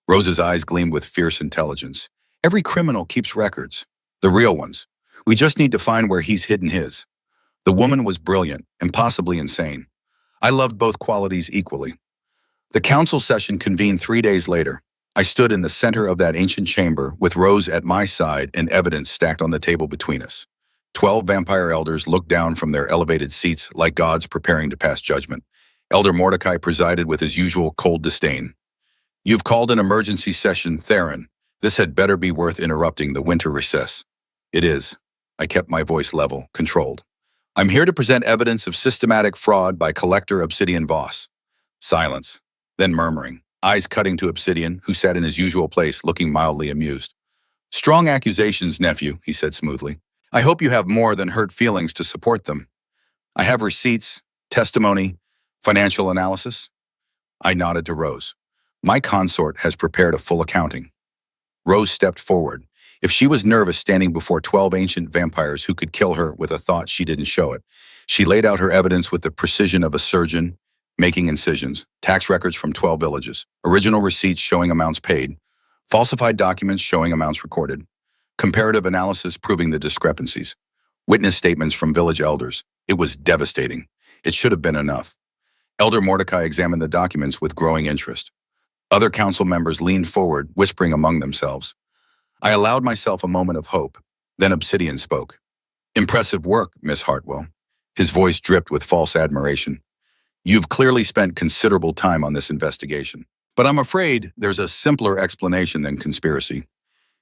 Rose's eyes gleamed with fierce intelligence. Every criminal keeps records. The real ones. We just need to find where he's hidden his. The woman was brilliant and possibly insane. I loved both qualities equally. The council session convened 3 days later. I stood in the center of that ancient chamber with Rose at my side and evidence stacked on the table between us. 12 vampire elders looked down from their elevated seats like gods preparing to pass judgment. Elder Mordecai presided with his usual cold disdain. You've called an emergency session, Theron. This had better be worth interrupting the winter recess. It is. I kept my voice level, controlled. I'm here to present evidence of systematic fraud by Collector Obsidian Voss. Silence. Then murmuring, eyes cutting to Obsidian, who sat in his usual place, looking mildly amused. Strong accusations, nephew, he said smoothly. I hope you have more than hurt feelings to support them. I have receipts, testimony, financial analysis. I nodded to Rose. My consort has prepared a full accounting. Rose stepped forward. If she was nervous standing before 12 ancient vampires who could kill her with a thought, she didn't show it. She laid out her evidence with the precision of a surgeon, making incisions, tax records from 12 villages, original receipts showing amounts paid, falsified documents showing amounts recorded, comparative analysis proving the discrepancies, witness statements from village elders. It was devastating. It should have been enough. Elder Mordecai examined the documents with growing interest. Other council members leaned forward, whispering among themselves. I allowed myself a moment of hope. Then Obsidian spoke. Impressive work, Miss Hartwell. His voice dripped with false admiration. You've clearly spent considerable time on this investigation. But I'm afraid there's a simpler explanation than conspiracy.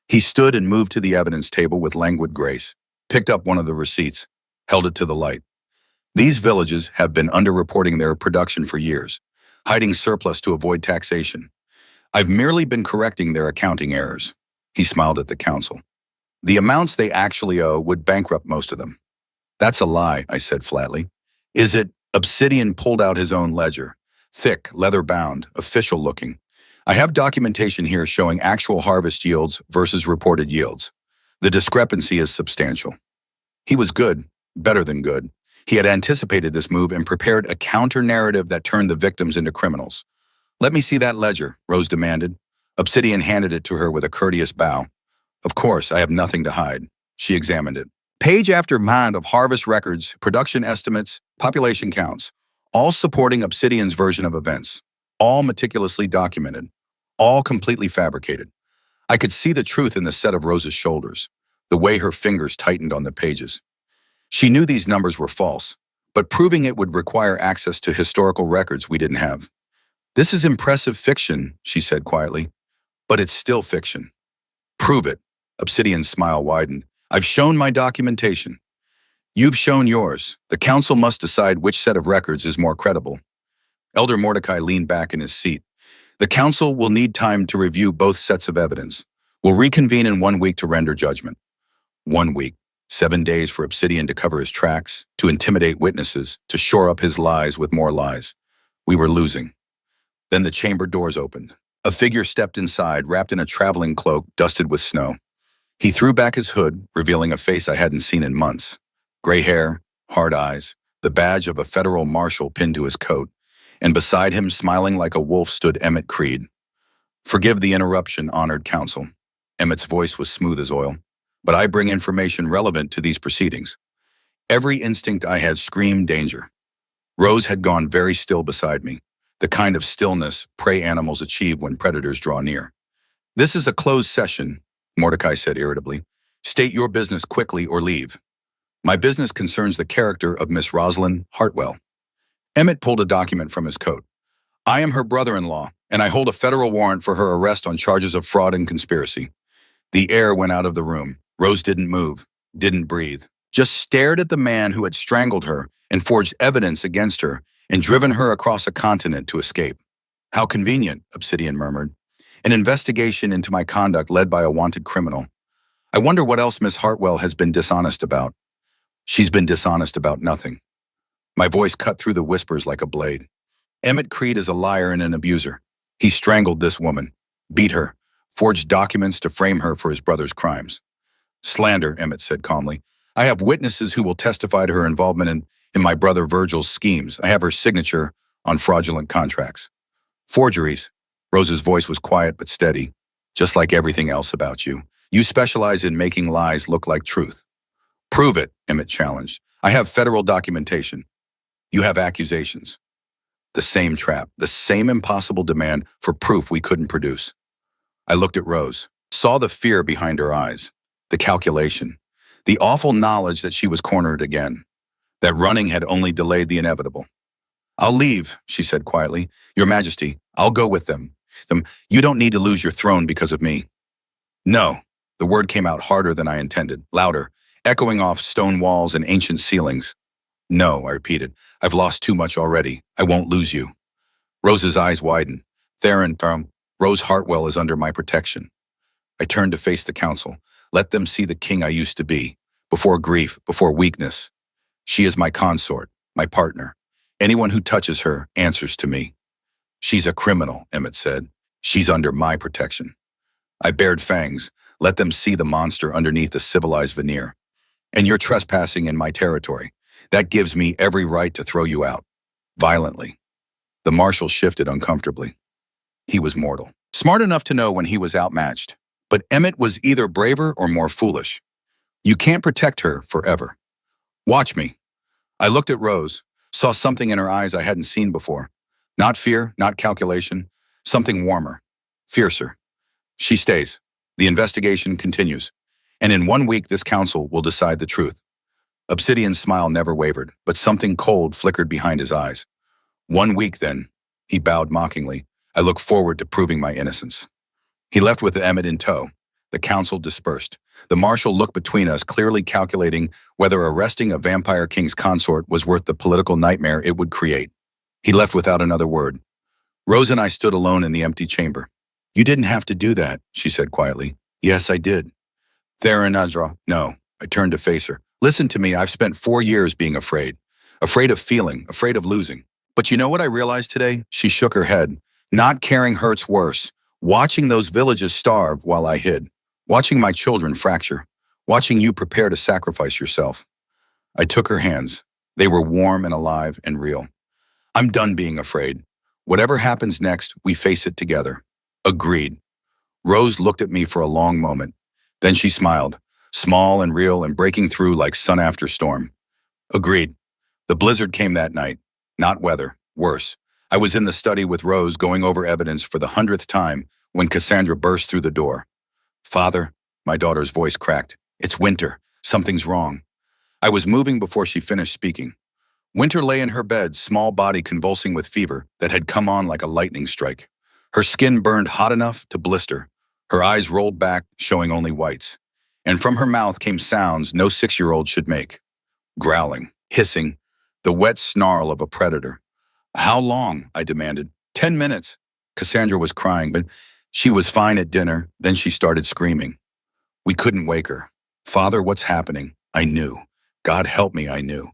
He stood and moved to the evidence table with languid grace, picked up one of the receipts, held it to the light. These villages have been underreporting their production for years, hiding surplus to avoid taxation. I've merely been correcting their accounting errors. He smiled at the council. The amounts they actually owe would bankrupt most of them. That's a lie, I said flatly. Is it? Obsidian pulled out his own ledger, thick, leather-bound, official-looking. I have documentation here showing actual harvest yields versus reported yields. The discrepancy is substantial. He was good, better than good. He had anticipated this move and prepared a counter-narrative that turned the victims into criminals. Let me see that ledger, Rose demanded. Obsidian handed it to her with a courteous bow. Of course, I have nothing to hide. She examined it. Page after page of harvest records, production estimates, population counts, all supporting Obsidian's version of events, all meticulously documented, all completely fabricated. I could see the truth in the set of Rose's shoulders, the way her fingers tightened on the pages. She knew these numbers were false, but proving it would require access to historical records we didn't have. This is impressive fiction, she said quietly, but it's still fiction. Prove it. Obsidian's smile widened. I've shown my documentation. You've shown yours. The council must decide which set of records is more credible. Elder Mordecai leaned back in his seat. The council will need time to review both sets of evidence. We'll reconvene in 1 week to render judgment. 1 week. 7 days for Obsidian to cover his tracks, to intimidate witnesses, to shore up his lies with more lies. We were losing. Then the chamber doors opened. A figure stepped inside, wrapped in a traveling cloak dusted with snow. He threw back his hood, revealing a face I hadn't seen in months. Gray hair, hard eyes, the badge of a federal marshal pinned to his coat, and beside him, smiling like a wolf, stood Emmett Creed. Forgive the interruption, honored counsel. Emmett's voice was smooth as oil. But I bring information relevant to these proceedings. Every instinct I had screamed danger. Rose had gone very still beside me, the kind of stillness prey animals achieve when predators draw near. This is a closed session, Mordecai said irritably. State your business quickly or leave. My business concerns the character of Miss Rosalind Hartwell. Emmett pulled a document from his coat. I am her brother-in-law, and I hold a federal warrant for her arrest on charges of fraud and conspiracy. The air went out of the room. Rose didn't move, didn't breathe, just stared at the man who had strangled her and forged evidence against her and driven her across a continent to escape. How convenient, Obsidian murmured. An investigation into my conduct led by a wanted criminal. I wonder what else Miss Hartwell has been dishonest about. She's been dishonest about nothing. My voice cut through the whispers like a blade. Emmett Creed is a liar and an abuser. He strangled this woman, beat her, forged documents to frame her for his brother's crimes. Slander, Emmett said calmly. I have witnesses who will testify to her involvement in my brother Virgil's schemes. I have her signature on fraudulent contracts. Forgeries. Rose's voice was quiet but steady, just like everything else about you. You specialize in making lies look like truth. Prove it, Emmett challenged. I have federal documentation. You have accusations. The same trap, the same impossible demand for proof we couldn't produce. I looked at Rose, saw the fear behind her eyes, the calculation. The awful knowledge that she was cornered again, that running had only delayed the inevitable. I'll leave, she said quietly. Your Majesty, I'll go with them. You don't need to lose your throne because of me. No. The word came out harder than I intended, louder, echoing off stone walls and ancient ceilings. No, I repeated. I've lost too much already. I won't lose you. Rose's eyes widened. Theron, Rose Hartwell is under my protection. I turned to face the council. Let them see the king I used to be. Before grief, before weakness. She is my consort, my partner. Anyone who touches her answers to me. She's a criminal, Emmett said. She's under my protection. I bared fangs. Let them see the monster underneath the civilized veneer. And you're trespassing in my territory. That gives me every right to throw you out. Violently. The marshal shifted uncomfortably. He was mortal. Smart enough to know when he was outmatched. But Emmett was either braver or more foolish. You can't protect her forever. Watch me. I looked at Rose, saw something in her eyes I hadn't seen before. Not fear, not calculation, something warmer, fiercer. She stays. The investigation continues. And in 1 week, this council will decide the truth. Obsidian's smile never wavered, but something cold flickered behind his eyes. 1 week, then. He bowed mockingly. I look forward to proving my innocence. He left with Emmett in tow. The council dispersed. The marshal looked between us, clearly calculating whether arresting a vampire king's consort was worth the political nightmare it would create. He left without another word. Rose and I stood alone in the empty chamber. You didn't have to do that, she said quietly. Yes, I did. Theron Azra, no. I turned to face her. Listen to me, I've spent 4 years being afraid. Afraid of feeling, afraid of losing. But you know what I realized today? She shook her head. Not caring hurts worse. Watching those villages starve while I hid. Watching my children fracture. Watching you prepare to sacrifice yourself. I took her hands. They were warm and alive and real. I'm done being afraid. Whatever happens next, we face it together. Agreed. Rose looked at me for a long moment. Then she smiled, small and real and breaking through like sun after storm. Agreed. The blizzard came that night. Not weather. Worse. I was in the study with Rose going over evidence for the 100th time when Cassandra burst through the door. Father, my daughter's voice cracked. It's Winter. Something's wrong. I was moving before she finished speaking. Winter lay in her bed, small body convulsing with fever that had come on like a lightning strike. Her skin burned hot enough to blister. Her eyes rolled back, showing only whites. And from her mouth came sounds no 6-year-old should make. Growling, hissing, the wet snarl of a predator. How long? I demanded. 10 minutes. Cassandra was crying, but she was fine at dinner. Then she started screaming. We couldn't wake her. Father, what's happening? I knew. God help me, I knew.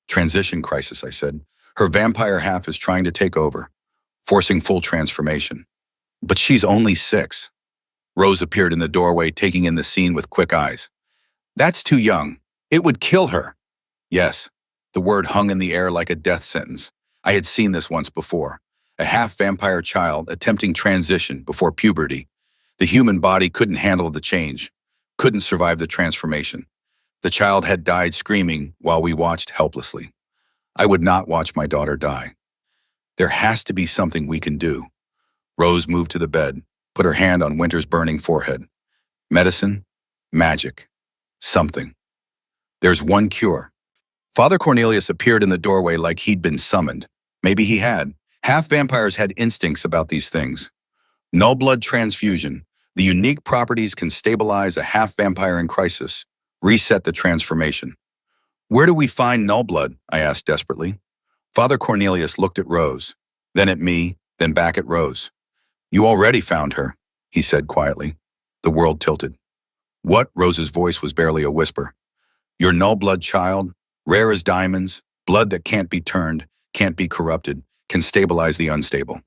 Transition crisis, I said. Her vampire half is trying to take over, forcing full transformation. But she's only 6. Rose appeared in the doorway, taking in the scene with quick eyes. That's too young. It would kill her. Yes. The word hung in the air like a death sentence. I had seen this once before. A half-vampire child attempting transition before puberty. The human body couldn't handle the change, couldn't survive the transformation. The child had died screaming while we watched helplessly. I would not watch my daughter die. There has to be something we can do. Rose moved to the bed, put her hand on Winter's burning forehead. Medicine, magic, something. There's one cure. Father Cornelius appeared in the doorway like he'd been summoned. Maybe he had. Half-vampires had instincts about these things. Null blood transfusion. The unique properties can stabilize a half-vampire in crisis, reset the transformation. Where do we find null blood? I asked desperately. Father Cornelius looked at Rose, then at me, then back at Rose. You already found her, he said quietly. The world tilted. What? Rose's voice was barely a whisper. Your null blood child, rare as diamonds, blood that can't be turned, can't be corrupted, can stabilize the unstable.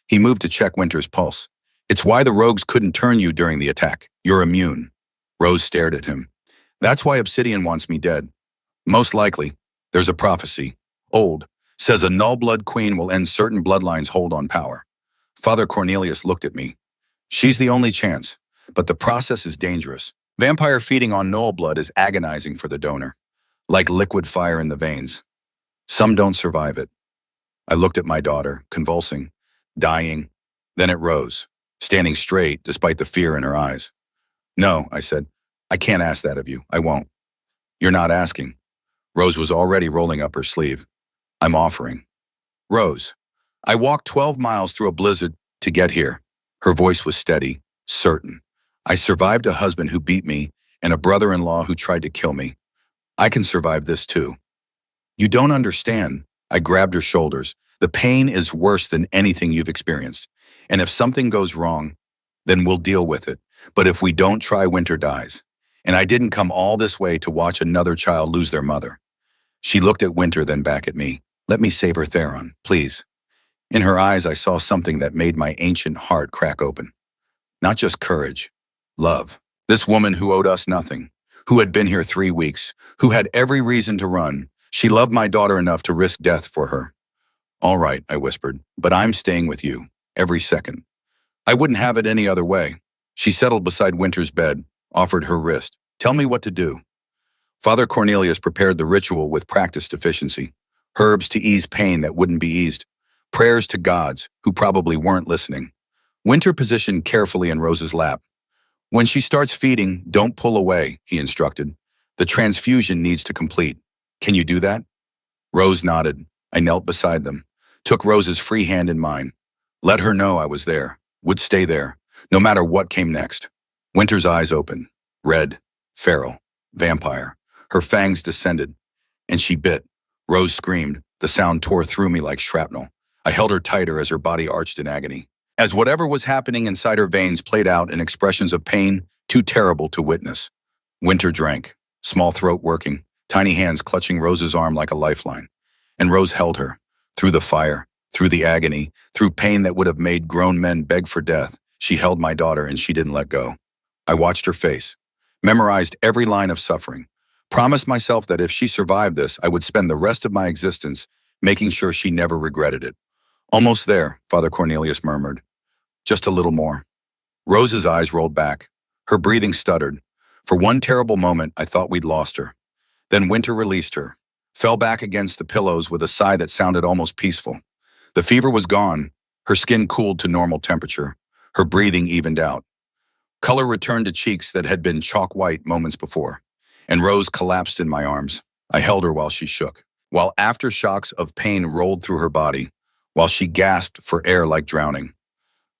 He moved to check Winter's pulse. It's why the rogues couldn't turn you during the attack. You're immune. Rose stared at him. That's why Obsidian wants me dead. Most likely. There's a prophecy. Old. Says a null blood queen will end certain bloodlines' hold on power. Father Cornelius looked at me. She's the only chance, but the process is dangerous. Vampire feeding on null blood is agonizing for the donor, like liquid fire in the veins. Some don't survive it. I looked at my daughter, convulsing, dying, then at Rose, standing straight despite the fear in her eyes. No, I said, I can't ask that of you. I won't. You're not asking. Rose was already rolling up her sleeve. I'm offering. Rose. I walked 12 miles through a blizzard to get here. Her voice was steady, certain. I survived a husband who beat me and a brother-in-law who tried to kill me. I can survive this too. You don't understand. I grabbed her shoulders. The pain is worse than anything you've experienced. And if something goes wrong, then we'll deal with it. But if we don't try, Winter dies. And I didn't come all this way to watch another child lose their mother. She looked at Winter, then back at me. Let me save her, Theron, please. In her eyes, I saw something that made my ancient heart crack open. Not just courage, love. This woman who owed us nothing, who had been here 3 weeks, who had every reason to run. She loved my daughter enough to risk death for her. All right, I whispered, but I'm staying with you, every second. I wouldn't have it any other way. She settled beside Winter's bed, offered her wrist. Tell me what to do. Father Cornelius prepared the ritual with practiced efficiency. Herbs to ease pain that wouldn't be eased. Prayers to gods who probably weren't listening. Winter positioned carefully in Rose's lap. When she starts feeding, don't pull away, he instructed. The transfusion needs to complete. Can you do that? Rose nodded. I knelt beside them, took Rose's free hand in mine. Let her know I was there, would stay there, no matter what came next. Winter's eyes opened. Red, feral, vampire. Her fangs descended, and she bit. Rose screamed. The sound tore through me like shrapnel. I held her tighter as her body arched in agony. As whatever was happening inside her veins played out in expressions of pain too terrible to witness. Winter drank, small throat working, tiny hands clutching Rose's arm like a lifeline. And Rose held her, through the fire, through the agony, through pain that would have made grown men beg for death. She held my daughter and she didn't let go. I watched her face, memorized every line of suffering, promised myself that if she survived this, I would spend the rest of my existence making sure she never regretted it. Almost there, Father Cornelius murmured. Just a little more. Rose's eyes rolled back. Her breathing stuttered. For one terrible moment, I thought we'd lost her. Then Winter released her, fell back against the pillows with a sigh that sounded almost peaceful. The fever was gone. Her skin cooled to normal temperature. Her breathing evened out. Color returned to cheeks that had been chalk white moments before. And Rose collapsed in my arms. I held her while she shook, while aftershocks of pain rolled through her body, while she gasped for air like drowning.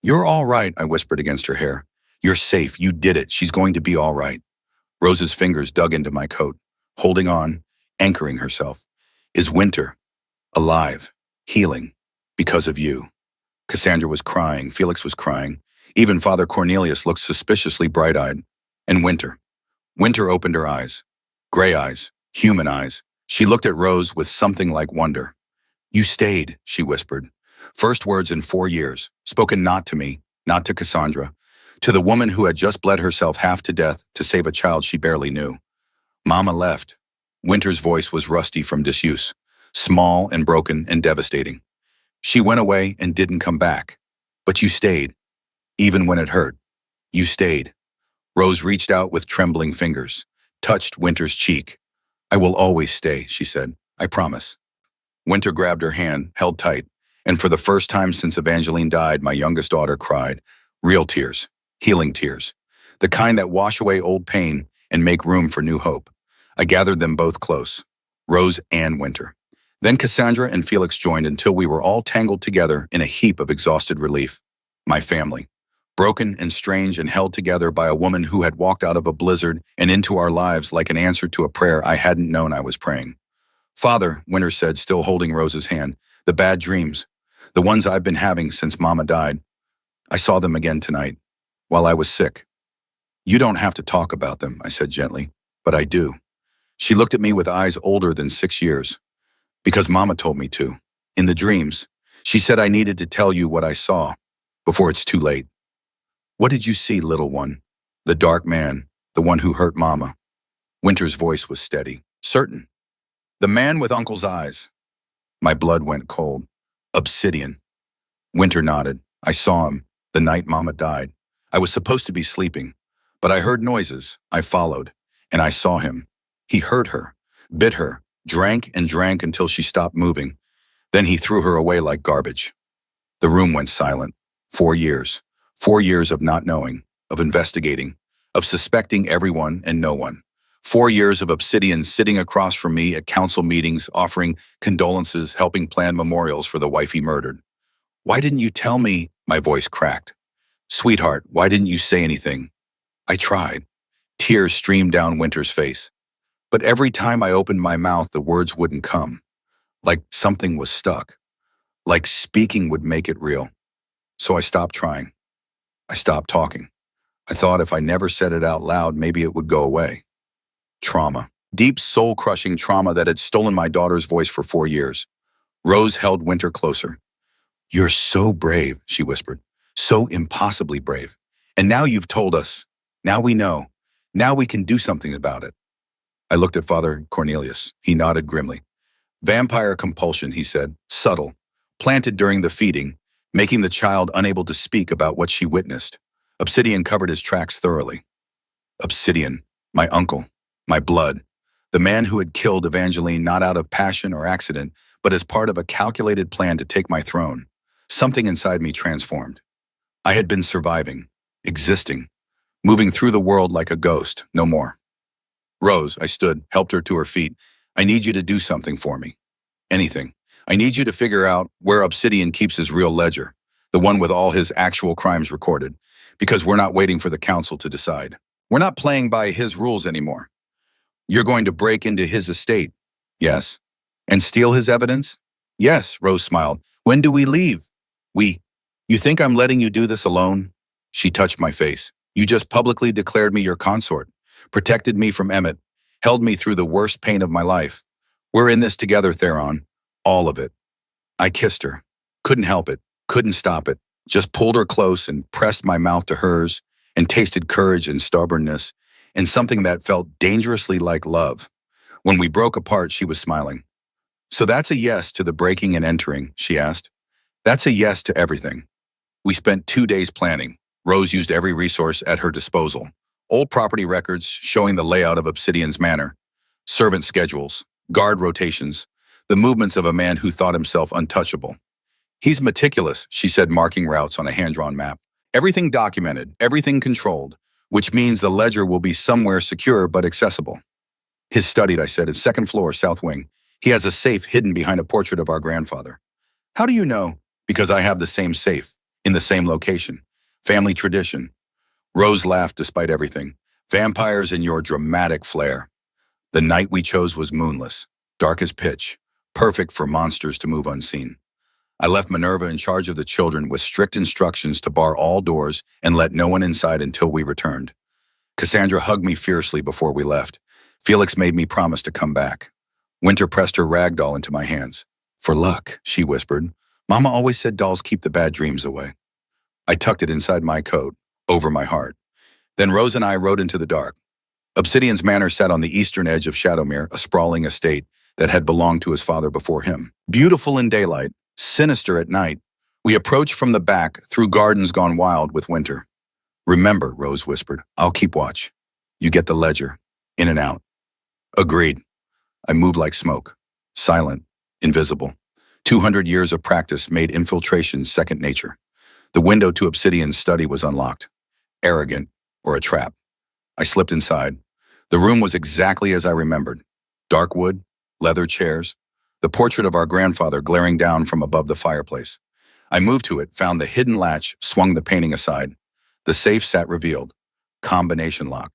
You're all right, I whispered against her hair. You're safe. You did it. She's going to be all right. Rose's fingers dug into my coat, holding on, anchoring herself. Is Winter alive, healing, because of you? Cassandra was crying. Felix was crying. Even Father Cornelius looked suspiciously bright-eyed. And Winter. Winter opened her eyes. Gray eyes, human eyes. She looked at Rose with something like wonder. You stayed, she whispered. First words in 4 years, spoken not to me, not to Cassandra, to the woman who had just bled herself half to death to save a child she barely knew. Mama left. Winter's voice was rusty from disuse, small and broken and devastating. She went away and didn't come back. But you stayed, even when it hurt. You stayed. Rose reached out with trembling fingers, touched Winter's cheek. I will always stay, she said. I promise. Winter grabbed her hand, held tight, and for the first time since Evangeline died, my youngest daughter cried. Real tears, healing tears, the kind that wash away old pain and make room for new hope. I gathered them both close, Rose and Winter. Then Cassandra and Felix joined until we were all tangled together in a heap of exhausted relief. My family, broken and strange and held together by a woman who had walked out of a blizzard and into our lives like an answer to a prayer I hadn't known I was praying. Father, Winter said, still holding Rose's hand, the bad dreams, the ones I've been having since Mama died. I saw them again tonight, while I was sick. You don't have to talk about them, I said gently, but I do. She looked at me with eyes older than 6 years. Because Mama told me to. In the dreams, she said I needed to tell you what I saw, before it's too late. What did you see, little one? The dark man, the one who hurt Mama. Winter's voice was steady, certain. The man with Uncle's eyes. My blood went cold. Obsidian. Winter nodded. I saw him, the night Mama died. I was supposed to be sleeping, but I heard noises. I followed, and I saw him. He hurt her, bit her, drank and drank until she stopped moving. Then he threw her away like garbage. The room went silent. 4 years. 4 years of not knowing, of investigating, of suspecting everyone and no one. 4 years of Obsidian sitting across from me at council meetings, offering condolences, helping plan memorials for the wife he murdered. Why didn't you tell me? My voice cracked. Sweetheart, why didn't you say anything? I tried. Tears streamed down Winter's face. But every time I opened my mouth, the words wouldn't come. Like something was stuck. Like speaking would make it real. So I stopped trying. I stopped talking. I thought if I never said it out loud, maybe it would go away. Trauma. Deep, soul-crushing trauma that had stolen my daughter's voice for 4 years. Rose held Winter closer. You're so brave, she whispered. So impossibly brave. And now you've told us. Now we know. Now we can do something about it. I looked at Father Cornelius. He nodded grimly. Vampire compulsion, he said, subtle, planted during the feeding, making the child unable to speak about what she witnessed. Obsidian covered his tracks thoroughly. Obsidian, my uncle, my blood, the man who had killed Evangeline not out of passion or accident, but as part of a calculated plan to take my throne. Something inside me transformed. I had been surviving, existing, moving through the world like a ghost, no more. Rose, I stood, helped her to her feet. I need you to do something for me. Anything. I need you to figure out where Obsidian keeps his real ledger, the one with all his actual crimes recorded, because we're not waiting for the council to decide. We're not playing by his rules anymore. You're going to break into his estate. Yes. And steal his evidence? Yes, Rose smiled. When do we leave? You think I'm letting you do this alone? She touched my face. You just publicly declared me your consort, protected me from Emmett, held me through the worst pain of my life. We're in this together, Theron. All of it. I kissed her. Couldn't help it. Couldn't stop it. Just pulled her close and pressed my mouth to hers and tasted courage and stubbornness and something that felt dangerously like love. When we broke apart, she was smiling. So that's a yes to the breaking and entering, she asked. That's a yes to everything. We spent 2 days planning. Rose used every resource at her disposal. Old property records showing the layout of Obsidian's manor, servant schedules, guard rotations, the movements of a man who thought himself untouchable. He's meticulous, she said, marking routes on a hand-drawn map. Everything documented, everything controlled, which means the ledger will be somewhere secure but accessible. His studied, I said, is second floor, south wing. He has a safe hidden behind a portrait of our grandfather. How do you know? Because I have the same safe, in the same location. Family tradition. Rose laughed despite everything. Vampires in your dramatic flair. The night we chose was moonless, dark as pitch, perfect for monsters to move unseen. I left Minerva in charge of the children with strict instructions to bar all doors and let no one inside until we returned. Cassandra hugged me fiercely before we left. Felix made me promise to come back. Winter pressed her rag doll into my hands. For luck, she whispered. Mama always said dolls keep the bad dreams away. I tucked it inside my coat, over my heart. Then Rose and I rode into the dark. Obsidian's manor sat on the eastern edge of Shadowmere, a sprawling estate that had belonged to his father before him. Beautiful in daylight, sinister at night, we approached from the back through gardens gone wild with winter. Remember, Rose whispered, I'll keep watch. You get the ledger, in and out. Agreed. I moved like smoke, silent, invisible. 200 years of practice made infiltration second nature. The window to Obsidian's study was unlocked. Arrogant, or a trap. I slipped inside. The room was exactly as I remembered. Dark wood, leather chairs, the portrait of our grandfather glaring down from above the fireplace. I moved to it, found the hidden latch, swung the painting aside. The safe sat revealed. Combination lock.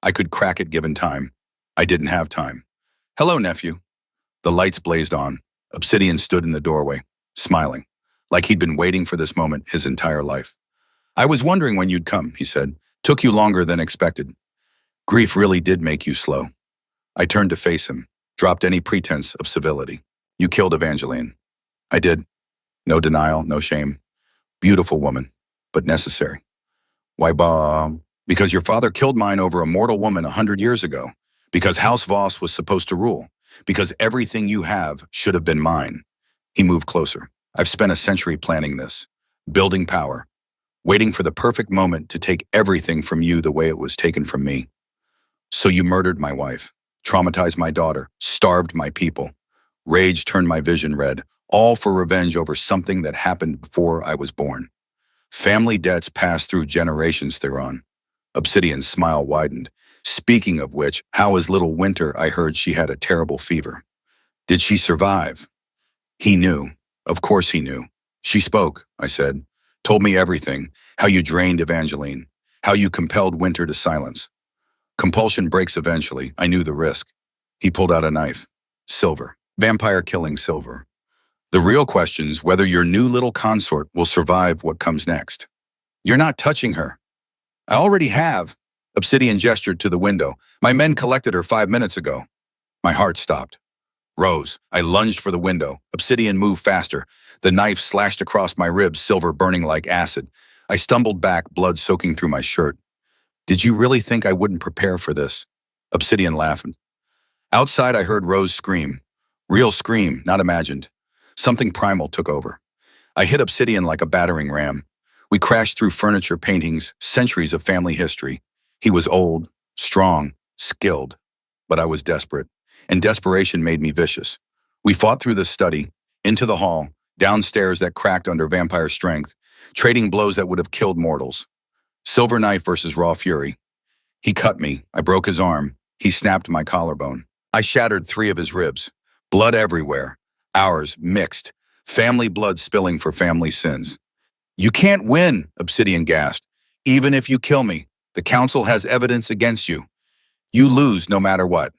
I could crack it given time. I didn't have time. Hello, nephew. The lights blazed on. Obsidian stood in the doorway, smiling, like he'd been waiting for this moment his entire life. I was wondering when you'd come, he said. Took you longer than expected. Grief really did make you slow. I turned to face him, dropped any pretense of civility. You killed Evangeline. I did. No denial, no shame. Beautiful woman, but necessary. Why, because your father killed mine over a mortal woman 100 years ago. Because House Voss was supposed to rule. Because everything you have should have been mine. He moved closer. I've spent a century planning this, building power, waiting for the perfect moment to take everything from you the way it was taken from me. So you murdered my wife, traumatized my daughter, starved my people. Rage turned my vision red, all for revenge over something that happened before I was born. Family debts pass through generations, Theron. Obsidian's smile widened. Speaking of which, how is little Winter? I heard she had a terrible fever. Did she survive? He knew. Of course he knew. She spoke, I said. Told me everything. How you drained Evangeline. How you compelled Winter to silence. Compulsion breaks eventually. I knew the risk. He pulled out a knife. Silver. Vampire killing silver. The real question's whether your new little consort will survive what comes next. You're not touching her. I already have. Obsidian gestured to the window. My men collected her 5 minutes ago. My heart stopped. Rose. I lunged for the window. Obsidian moved faster. The knife slashed across my ribs, silver burning like acid. I stumbled back, blood soaking through my shirt. Did you really think I wouldn't prepare for this? Obsidian laughed. Outside, I heard Rose scream. Real scream, not imagined. Something primal took over. I hit Obsidian like a battering ram. We crashed through furniture, paintings, centuries of family history. He was old, strong, skilled. But I was desperate, and desperation made me vicious. We fought through the study, into the hall, downstairs that cracked under vampire strength, trading blows that would have killed mortals. Silver knife versus raw fury. He cut me. I broke his arm. He snapped my collarbone. I shattered 3 of his ribs. Blood everywhere. Ours mixed. Family blood spilling for family sins. You can't win, Obsidian gasped. Even if you kill me, the council has evidence against you. You lose no matter what.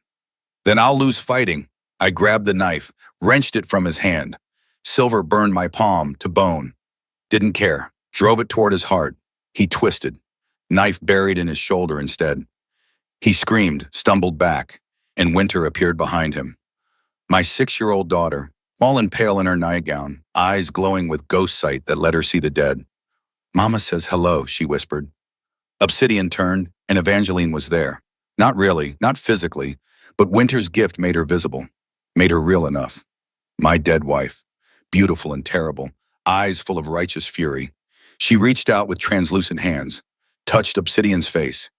Then I'll lose fighting. I grabbed the knife, wrenched it from his hand. Silver burned my palm to bone. Didn't care. Drove it toward his heart. He twisted. Knife buried in his shoulder instead. He screamed, stumbled back, and Winter appeared behind him. My 6-year-old daughter, small and pale in her nightgown, eyes glowing with ghost sight that let her see the dead. Mama says hello, she whispered. Obsidian turned, and Evangeline was there. Not really, not physically, but Winter's gift made her visible, made her real enough. My dead wife, beautiful and terrible, eyes full of righteous fury. She reached out with translucent hands, touched Obsidian's face,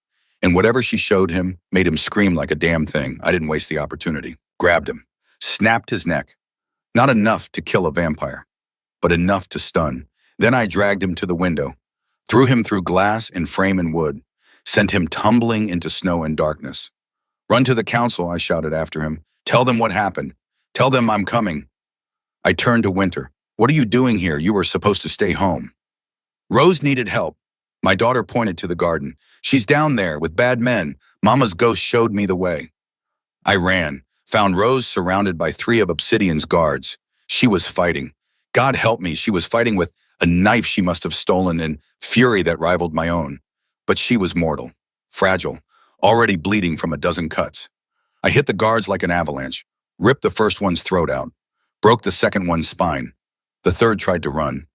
and whatever she showed him made him scream like a damn thing. I didn't waste the opportunity. Grabbed him, snapped his neck. Not enough to kill a vampire, but enough to stun. Then I dragged him to the window, threw him through glass and frame and wood, sent him tumbling into snow and darkness. Run to the council, I shouted after him. Tell them what happened. Tell them I'm coming. I turned to Winter. What are you doing here? You were supposed to stay home. Rose needed help. My daughter pointed to the garden. She's down there with bad men. Mama's ghost showed me the way. I ran, found Rose surrounded by 3 of Obsidian's guards. She was fighting. God help me, she was fighting with a knife she must have stolen in fury that rivaled my own. But she was mortal, fragile, already bleeding from a dozen cuts. I hit the guards like an avalanche, ripped the first one's throat out, broke the second one's spine. The third tried to run.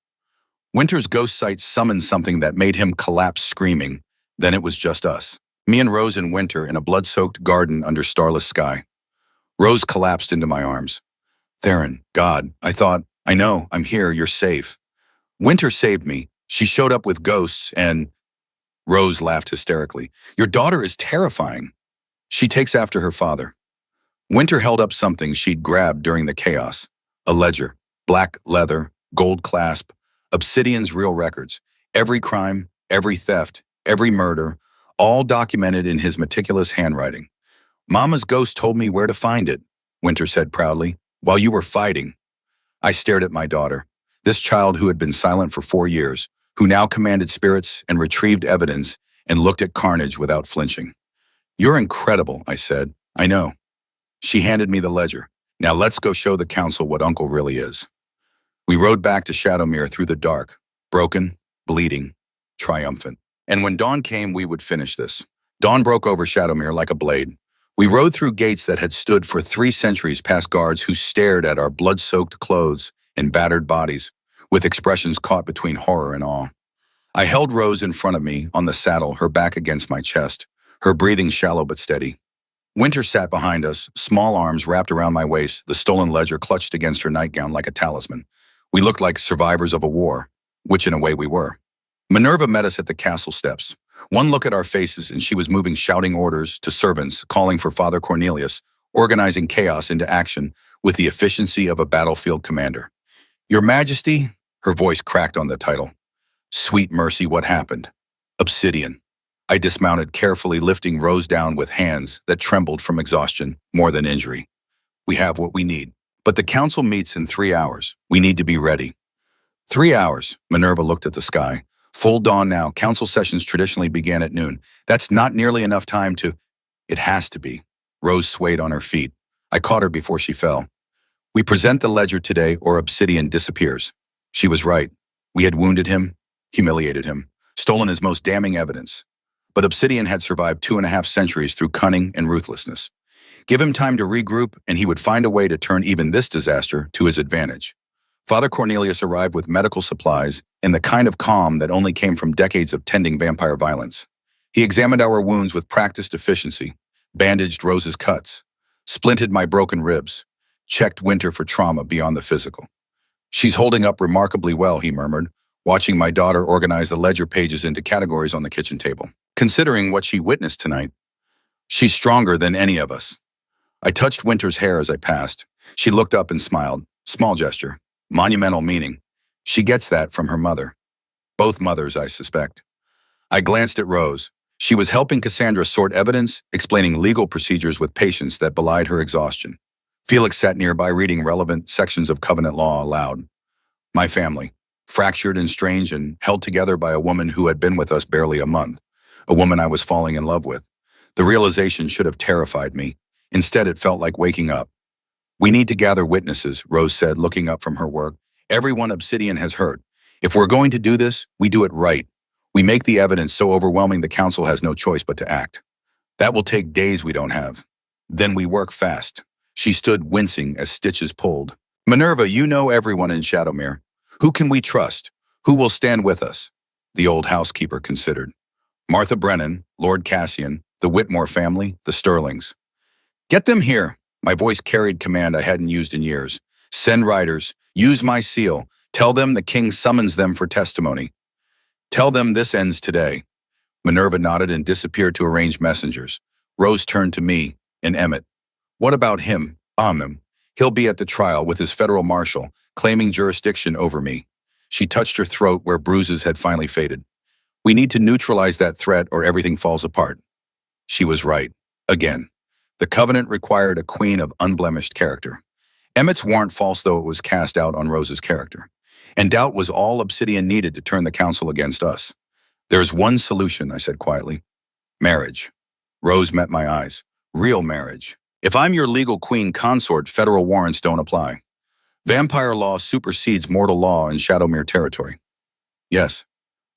Winter's ghost sight summoned something that made him collapse screaming. Then it was just us. Me and Rose and Winter in a blood-soaked garden under starless sky. Rose collapsed into my arms. Theron, God, I thought, I know, I'm here, you're safe. Winter saved me. She showed up with ghosts and... Rose laughed hysterically. Your daughter is terrifying. She takes after her father. Winter held up something she'd grabbed during the chaos. A ledger, black leather, gold clasp, Obsidian's real records. Every crime, every theft, every murder, all documented in his meticulous handwriting. Mama's ghost told me where to find it, Winter said proudly, while you were fighting. I stared at my daughter, this child who had been silent for 4 years, who now commanded spirits and retrieved evidence and looked at carnage without flinching. You're incredible, I said. I know. She handed me the ledger. Now let's go show the council what Uncle really is. We rode back to Shadowmere through the dark, broken, bleeding, triumphant. And when dawn came, we would finish this. Dawn broke over Shadowmere like a blade. We rode through gates that had stood for 3 centuries past guards who stared at our blood-soaked clothes and battered bodies, with expressions caught between horror and awe. I held Rose in front of me on the saddle, her back against my chest, her breathing shallow but steady. Winter sat behind us, small arms wrapped around my waist, the stolen ledger clutched against her nightgown like a talisman. We looked like survivors of a war, which in a way we were. Minerva met us at the castle steps. One look at our faces and she was moving shouting orders to servants, calling for Father Cornelius, organizing chaos into action with the efficiency of a battlefield commander. Your Majesty, her voice cracked on the title. Sweet mercy, what happened? Obsidian. I dismounted carefully, lifting Rose down with hands that trembled from exhaustion more than injury. We have what we need. But the council meets in 3 hours. We need to be ready. 3 hours. Minerva looked at the sky. Full dawn now. Council sessions traditionally began at noon. That's not nearly enough time to... It has to be. Rose swayed on her feet. I caught her before she fell. We present the ledger today or Obsidian disappears. She was right. We had wounded him, humiliated him, stolen his most damning evidence. But Obsidian had survived 2.5 centuries through cunning and ruthlessness. Give him time to regroup, and he would find a way to turn even this disaster to his advantage. Father Cornelius arrived with medical supplies and the kind of calm that only came from decades of tending vampire violence. He examined our wounds with practiced efficiency, bandaged Rose's cuts, splinted my broken ribs, checked Winter for trauma beyond the physical. She's holding up remarkably well, he murmured, watching my daughter organize the ledger pages into categories on the kitchen table. Considering what she witnessed tonight, she's stronger than any of us. I touched Winter's hair as I passed. She looked up and smiled. Small gesture. Monumental meaning. She gets that from her mother. Both mothers, I suspect. I glanced at Rose. She was helping Cassandra sort evidence, explaining legal procedures with patience that belied her exhaustion. Felix sat nearby reading relevant sections of covenant law aloud. My family, fractured and strange and held together by a woman who had been with us barely a month, a woman I was falling in love with. The realization should have terrified me. Instead, it felt like waking up. We need to gather witnesses, Rose said, looking up from her work. Everyone Obsidian has heard. If we're going to do this, we do it right. We make the evidence so overwhelming the council has no choice but to act. That will take days we don't have. Then we work fast. She stood wincing as stitches pulled. Minerva, you know everyone in Shadowmere. Who can we trust? Who will stand with us? The old housekeeper considered. Martha Brennan, Lord Cassian, the Whitmore family, the Sterlings. Get them here. My voice carried command I hadn't used in years. Send riders. Use my seal. Tell them the king summons them for testimony. Tell them this ends today. Minerva nodded and disappeared to arrange messengers. Rose turned to me and Emmett. What about him? He'll be at the trial with his federal marshal, claiming jurisdiction over me. She touched her throat where bruises had finally faded. We need to neutralize that threat or everything falls apart. She was right. Again. The covenant required a queen of unblemished character. Emmett's warrant false though it was cast out on Rose's character. And doubt was all Obsidian needed to turn the council against us. There's one solution, I said quietly. Marriage. Rose met my eyes. Real marriage. If I'm your legal queen consort, federal warrants don't apply. Vampire law supersedes mortal law in Shadowmere territory. Yes,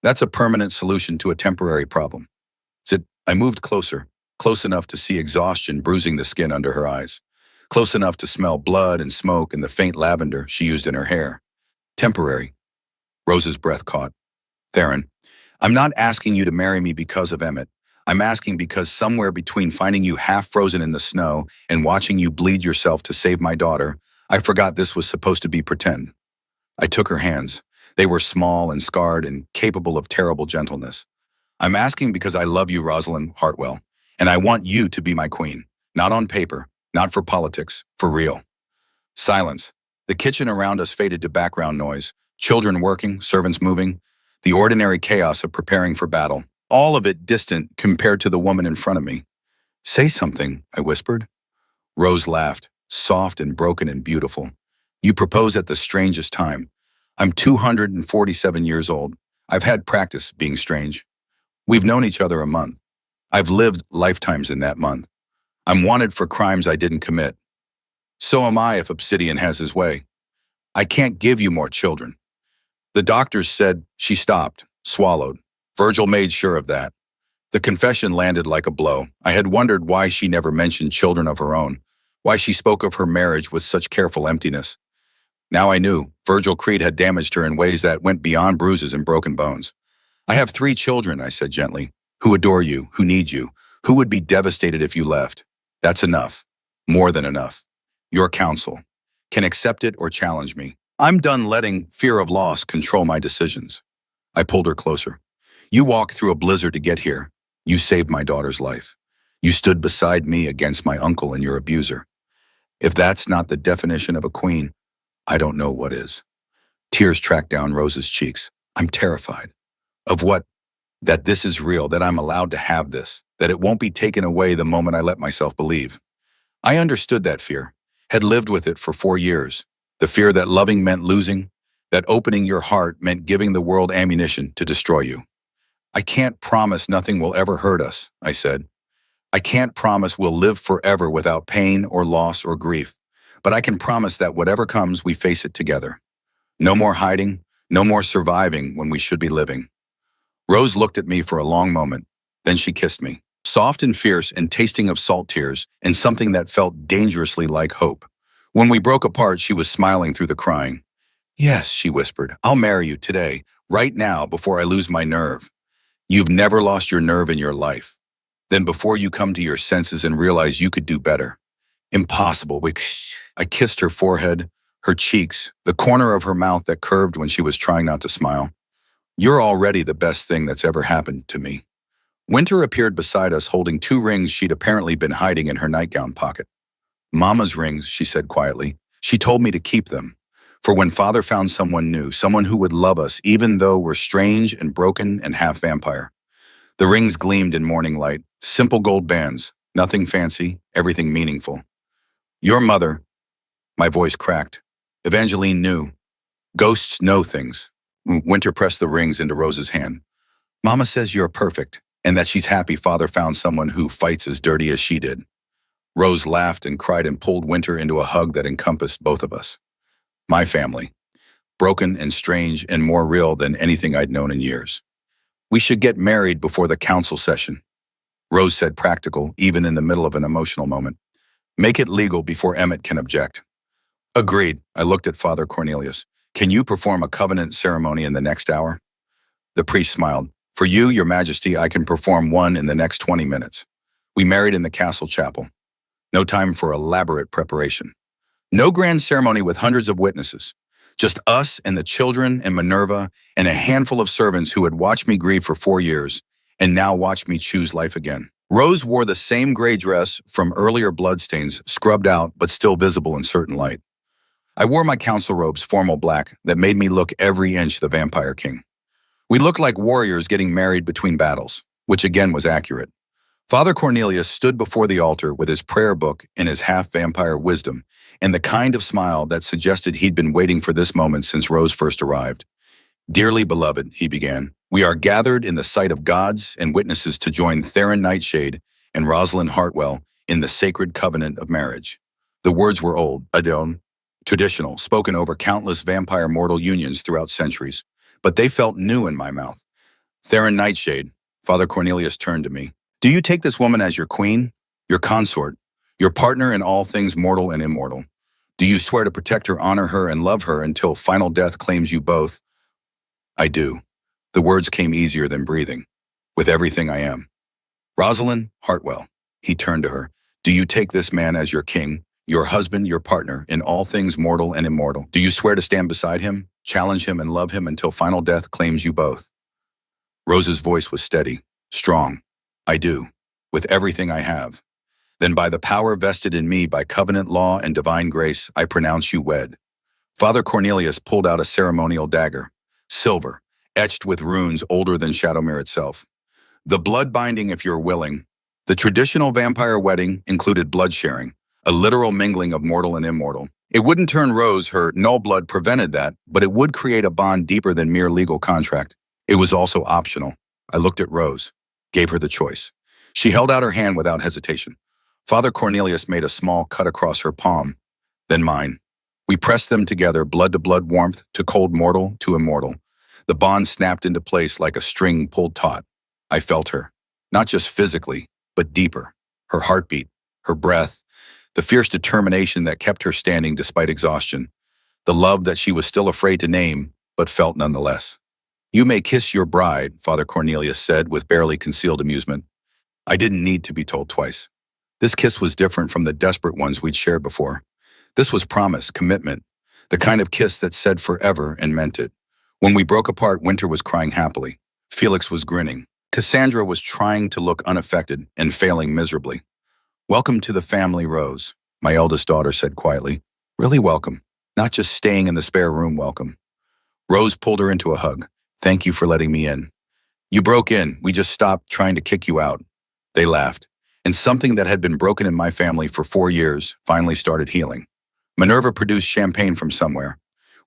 that's a permanent solution to a temporary problem. I moved closer, close enough to see exhaustion bruising the skin under her eyes, close enough to smell blood and smoke and the faint lavender she used in her hair. Temporary. Rose's breath caught. Theron, I'm not asking you to marry me because of Emmett. I'm asking because somewhere between finding you half frozen in the snow and watching you bleed yourself to save my daughter, I forgot this was supposed to be pretend. I took her hands. They were small and scarred and capable of terrible gentleness. I'm asking because I love you, Rosalind Hartwell, and I want you to be my queen. Not on paper, not for politics, for real. Silence. The kitchen around us faded to background noise. Children working, servants moving. The ordinary chaos of preparing for battle. All of it distant compared to the woman in front of me. Say something, I whispered. Rose laughed, soft and broken and beautiful. You propose at the strangest time. I'm 247 years old. I've had practice being strange. We've known each other a month. I've lived lifetimes in that month. I'm wanted for crimes I didn't commit. So am I if Obsidian has his way. I can't give you more children. The doctors said she stopped, swallowed. Virgil made sure of that. The confession landed like a blow. I had wondered why she never mentioned children of her own, why she spoke of her marriage with such careful emptiness. Now I knew Virgil Creed had damaged her in ways that went beyond bruises and broken bones. I have 3 children, I said gently, who adore you, who need you, who would be devastated if you left. That's enough. More than enough. Your counsel can accept it or challenge me. I'm done letting fear of loss control my decisions. I pulled her closer. You walked through a blizzard to get here. You saved my daughter's life. You stood beside me against my uncle and your abuser. If that's not the definition of a queen, I don't know what is. Tears tracked down Rose's cheeks. I'm terrified. Of what? that this is real, that I'm allowed to have this, that it won't be taken away the moment I let myself believe. I understood that fear, had lived with it for 4 years. The fear that loving meant losing, that opening your heart meant giving the world ammunition to destroy you. I can't promise nothing will ever hurt us, I said. I can't promise we'll live forever without pain or loss or grief, but I can promise that whatever comes, we face it together. No more hiding, no more surviving when we should be living. Rose looked at me for a long moment, then she kissed me, soft and fierce and tasting of salt tears and something that felt dangerously like hope. When we broke apart, she was smiling through the crying. Yes, she whispered, I'll marry you today, right now, before I lose my nerve. You've never lost your nerve in your life. Then before you come to your senses and realize you could do better. Impossible. I kissed her forehead, her cheeks, the corner of her mouth that curved when she was trying not to smile. You're already the best thing that's ever happened to me. Winter appeared beside us holding 2 rings she'd apparently been hiding in her nightgown pocket. Mama's rings, she said quietly. She told me to keep them. For when Father found someone new, someone who would love us even though we're strange and broken and half vampire. The rings gleamed in morning light, simple gold bands, nothing fancy, everything meaningful. Your mother, my voice cracked. Evangeline knew. Ghosts know things. Winter pressed the rings into Rose's hand. Mama says you're perfect, and that she's happy Father found someone who fights as dirty as she did. Rose laughed and cried and pulled Winter into a hug that encompassed both of us. My family, broken and strange and more real than anything I'd known in years. We should get married before the council session, Rose said, practical, even in the middle of an emotional moment. Make it legal before Emmett can object. Agreed. I looked at Father Cornelius. Can you perform a covenant ceremony in the next hour? The priest smiled. For you, your majesty, I can perform one in the next 20 minutes. We married in the castle chapel. No time for elaborate preparation. No grand ceremony with hundreds of witnesses. Just us and the children and Minerva and a handful of servants who had watched me grieve for 4 years and now watched me choose life again. Rose wore the same gray dress from earlier bloodstains, scrubbed out but still visible in certain light. I wore my council robes, formal black, that made me look every inch the vampire king. We looked like warriors getting married between battles, which again was accurate. Father Cornelius stood before the altar with his prayer book and his half-vampire wisdom, and the kind of smile that suggested he'd been waiting for this moment since Rose first arrived. Dearly beloved, he began, we are gathered in the sight of gods and witnesses to join Theron Nightshade and Rosalind Hartwell in the sacred covenant of marriage. The words were old, Adon, traditional, spoken over countless vampire mortal unions throughout centuries, but they felt new in my mouth. Theron Nightshade, Father Cornelius turned to me. Do you take this woman as your queen, your consort, your partner in all things mortal and immortal? Do you swear to protect her, honor her, and love her until final death claims you both? I do. The words came easier than breathing. With everything I am. Rosalind Hartwell, he turned to her. Do you take this man as your king, your husband, your partner, in all things mortal and immortal? Do you swear to stand beside him, challenge him, and love him until final death claims you both? Rose's voice was steady, strong. I do, with everything I have. Then by the power vested in me by covenant law and divine grace, I pronounce you wed. Father Cornelius pulled out a ceremonial dagger, silver, etched with runes older than Shadowmere itself. The blood binding if you're willing. The traditional vampire wedding included blood sharing, a literal mingling of mortal and immortal. It wouldn't turn Rose, her null blood prevented that, but it would create a bond deeper than mere legal contract. It was also optional. I looked at Rose, gave her the choice. She held out her hand without hesitation. Father Cornelius made a small cut across her palm, then mine. We pressed them together, blood to blood warmth, to cold mortal to immortal. The bond snapped into place like a string pulled taut. I felt her, not just physically, but deeper. Her heartbeat, her breath, the fierce determination that kept her standing despite exhaustion, the love that she was still afraid to name, but felt nonetheless. You may kiss your bride, Father Cornelius said with barely concealed amusement. I didn't need to be told twice. This kiss was different from the desperate ones we'd shared before. This was promise, commitment, the kind of kiss that said forever and meant it. When we broke apart, Winter was crying happily. Felix was grinning. Cassandra was trying to look unaffected and failing miserably. Welcome to the family, Rose, my eldest daughter said quietly. Really welcome, not just staying in the spare room welcome. Rose pulled her into a hug. Thank you for letting me in. You broke in. We just stopped trying to kick you out. They laughed. And something that had been broken in my family for 4 years finally started healing. Minerva produced champagne from somewhere.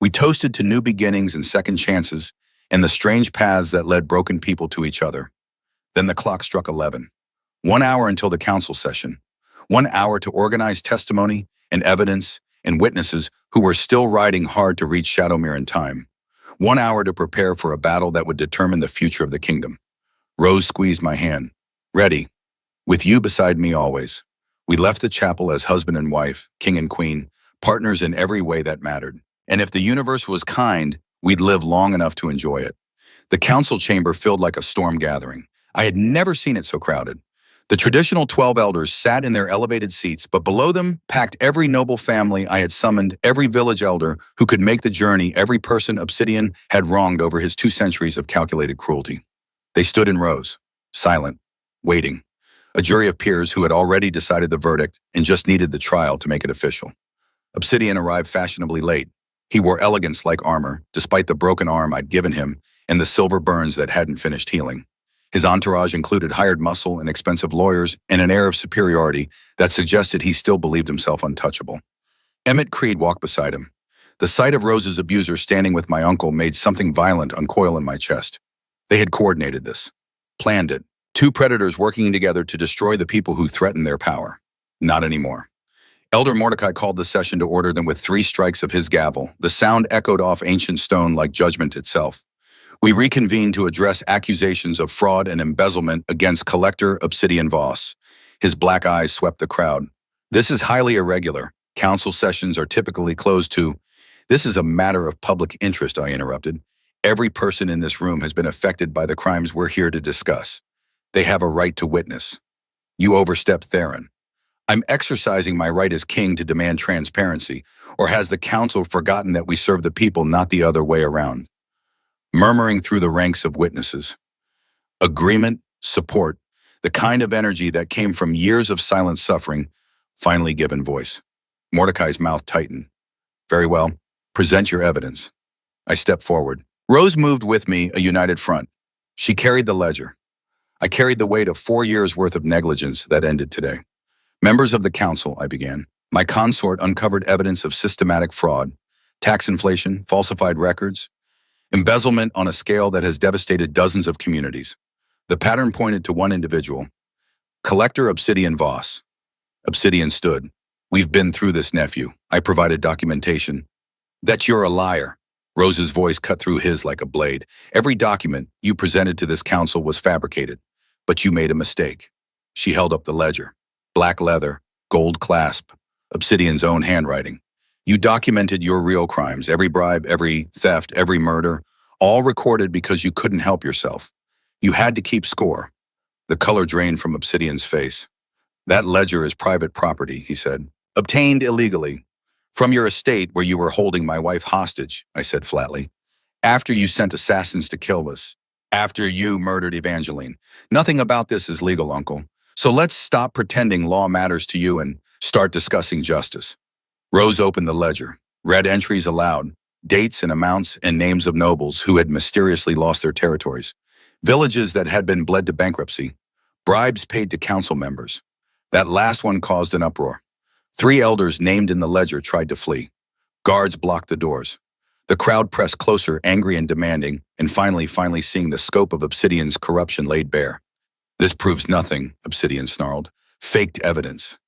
We toasted to new beginnings and second chances and the strange paths that led broken people to each other. Then the clock struck 11. 1 hour until the council session. 1 hour to organize testimony and evidence and witnesses who were still riding hard to reach Shadowmere in time. 1 hour to prepare for a battle that would determine the future of the kingdom. Rose squeezed my hand. Ready. With you beside me always. We left the chapel as husband and wife, king and queen, partners in every way that mattered. And if the universe was kind, we'd live long enough to enjoy it. The council chamber filled like a storm gathering. I had never seen it so crowded. The traditional 12 elders sat in their elevated seats, but below them, packed every noble family I had summoned, every village elder who could make the journey, every person Obsidian had wronged over his 2 centuries of calculated cruelty. They stood in rows, silent, waiting. A jury of peers who had already decided the verdict and just needed the trial to make it official. Obsidian arrived fashionably late. He wore elegance like armor, despite the broken arm I'd given him and the silver burns that hadn't finished healing. His entourage included hired muscle and expensive lawyers and an air of superiority that suggested he still believed himself untouchable. Emmett Creed walked beside him. The sight of Rose's abuser standing with my uncle made something violent uncoil in my chest. They had coordinated this, planned it. 2 predators working together to destroy the people who threatened their power. Not anymore. Elder Mordecai called the session to order, then with 3 strikes of his gavel, the sound echoed off ancient stone like judgment itself. We reconvened to address accusations of fraud and embezzlement against Collector Obsidian Voss. His black eyes swept the crowd. This is highly irregular. Council sessions are typically closed to. This is a matter of public interest, I interrupted. Every person in this room has been affected by the crimes we're here to discuss. They have a right to witness. You overstepped Theron. I'm exercising my right as king to demand transparency, or has the council forgotten that we serve the people, not the other way around? Murmuring through the ranks of witnesses. Agreement, support, the kind of energy that came from years of silent suffering, finally given voice. Mordecai's mouth tightened. Very well, present your evidence. I stepped forward. Rose moved with me, a united front. She carried the ledger. I carried the weight of 4 years' worth of negligence that ended today. Members of the council, I began. My consort uncovered evidence of systematic fraud, tax inflation, falsified records, embezzlement on a scale that has devastated dozens of communities. The pattern pointed to one individual, Collector Obsidian Voss. Obsidian stood. We've been through this, nephew. I provided documentation. That you're a liar. Rose's voice cut through his like a blade. Every document you presented to this council was fabricated, but you made a mistake. She held up the ledger. Black leather, gold clasp, Obsidian's own handwriting. You documented your real crimes, every bribe, every theft, every murder, all recorded because you couldn't help yourself. You had to keep score. The color drained from Obsidian's face. That ledger is private property, he said. Obtained illegally. From your estate where you were holding my wife hostage, I said flatly. After you sent assassins to kill us. After you murdered Evangeline. Nothing about this is legal, Uncle. So let's stop pretending law matters to you and start discussing justice. Rose opened the ledger, read entries aloud, dates and amounts and names of nobles who had mysteriously lost their territories, villages that had been bled to bankruptcy, bribes paid to council members. That last one caused an uproar. 3 elders named in the ledger tried to flee. Guards blocked the doors. The crowd pressed closer, angry and demanding, and finally seeing the scope of Obsidian's corruption laid bare. This proves nothing, Obsidian snarled. Faked evidence.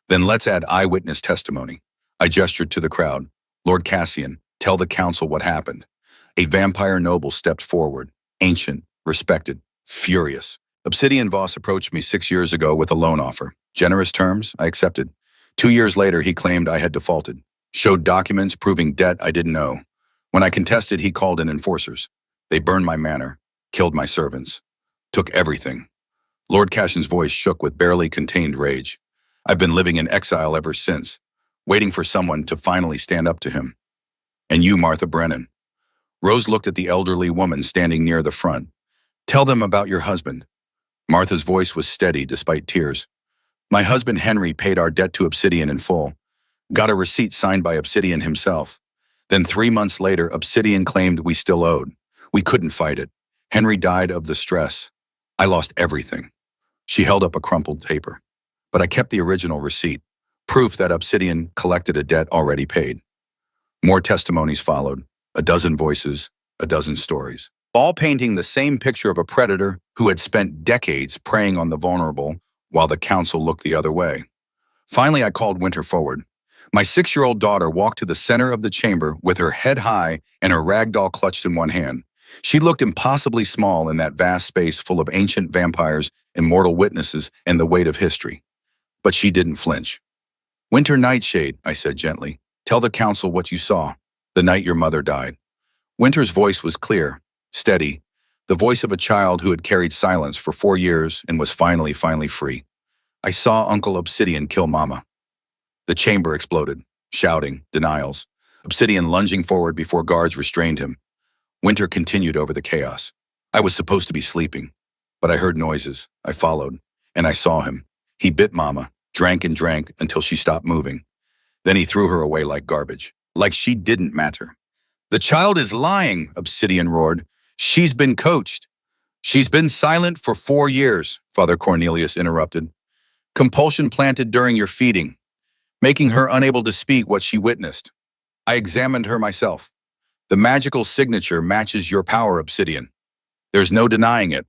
Then let's add eyewitness testimony. I gestured to the crowd. Lord Cassian, tell the council what happened. A vampire noble stepped forward, ancient, respected, furious. Obsidian Voss approached me 6 years ago with a loan offer. Generous terms, I accepted. 2 years later, he claimed I had defaulted. Showed documents proving debt I didn't owe. When I contested, he called in enforcers. They burned my manor, killed my servants, took everything. Lord Cassian's voice shook with barely contained rage. I've been living in exile ever since, waiting for someone to finally stand up to him. And you, Martha Brennan. Rose looked at the elderly woman standing near the front. Tell them about your husband. Martha's voice was steady despite tears. My husband Henry paid our debt to Obsidian in full. Got a receipt signed by Obsidian himself. Then 3 months later, Obsidian claimed we still owed. We couldn't fight it. Henry died of the stress. I lost everything. She held up a crumpled paper. But I kept the original receipt, proof that Obsidian collected a debt already paid. More testimonies followed, a dozen voices, a dozen stories, all painting the same picture of a predator who had spent decades preying on the vulnerable while the council looked the other way. Finally, I called Winter forward. My 6-year-old daughter walked to the center of the chamber with her head high and her rag doll clutched in one hand. She looked impossibly small in that vast space full of ancient vampires, immortal witnesses, and the weight of history. But she didn't flinch. Winter Nightshade, I said gently, tell the council what you saw, the night your mother died. Winter's voice was clear, steady, the voice of a child who had carried silence for 4 years and was finally free. I saw Uncle Obsidian kill Mama. The chamber exploded, shouting, denials, Obsidian lunging forward before guards restrained him. Winter continued over the chaos. I was supposed to be sleeping, but I heard noises. I followed, and I saw him. He bit Mama, drank and drank until she stopped moving. Then he threw her away like garbage, like she didn't matter. The child is lying, Obsidian roared. She's been coached. She's been silent for 4 years, Father Cornelius interrupted. Compulsion planted during your feeding, making her unable to speak what she witnessed. I examined her myself. The magical signature matches your power, Obsidian. There's no denying it.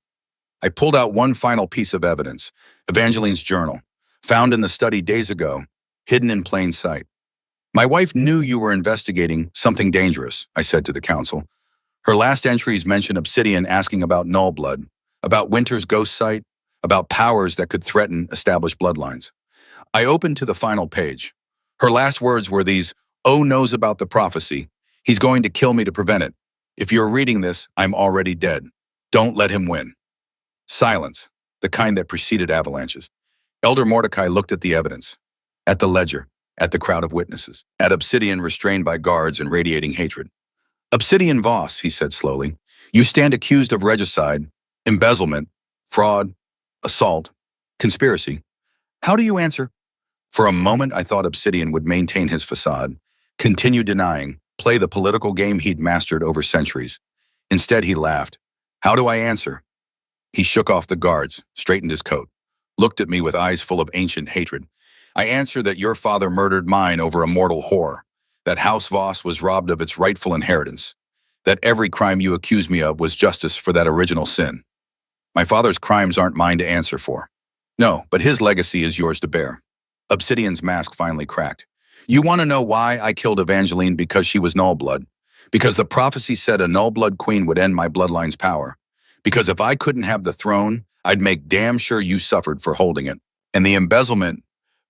I pulled out one final piece of evidence, Evangeline's journal, found in the study days ago, hidden in plain sight. My wife knew you were investigating something dangerous, I said to the council. Her last entries mention Obsidian asking about null blood, about Winter's ghost site, about powers that could threaten established bloodlines. I opened to the final page. Her last words were these, O knows about the prophecy. He's going to kill me to prevent it. If you're reading this, I'm already dead. Don't let him win. Silence, the kind that preceded avalanches. Elder Mordecai looked at the evidence, at the ledger, at the crowd of witnesses, at Obsidian restrained by guards and radiating hatred. Obsidian Voss, he said slowly, you stand accused of regicide, embezzlement, fraud, assault, conspiracy. How do you answer? For a moment, I thought Obsidian would maintain his facade, continue denying, play the political game he'd mastered over centuries. Instead, he laughed. How do I answer? He shook off the guards, straightened his coat, looked at me with eyes full of ancient hatred. I answer that your father murdered mine over a mortal whore, that House Voss was robbed of its rightful inheritance, that every crime you accuse me of was justice for that original sin. My father's crimes aren't mine to answer for. No, but his legacy is yours to bear. Obsidian's mask finally cracked. You want to know why I killed Evangeline because she was null blood? Because the prophecy said a null blood queen would end my bloodline's power. Because if I couldn't have the throne, I'd make damn sure you suffered for holding it. And the embezzlement,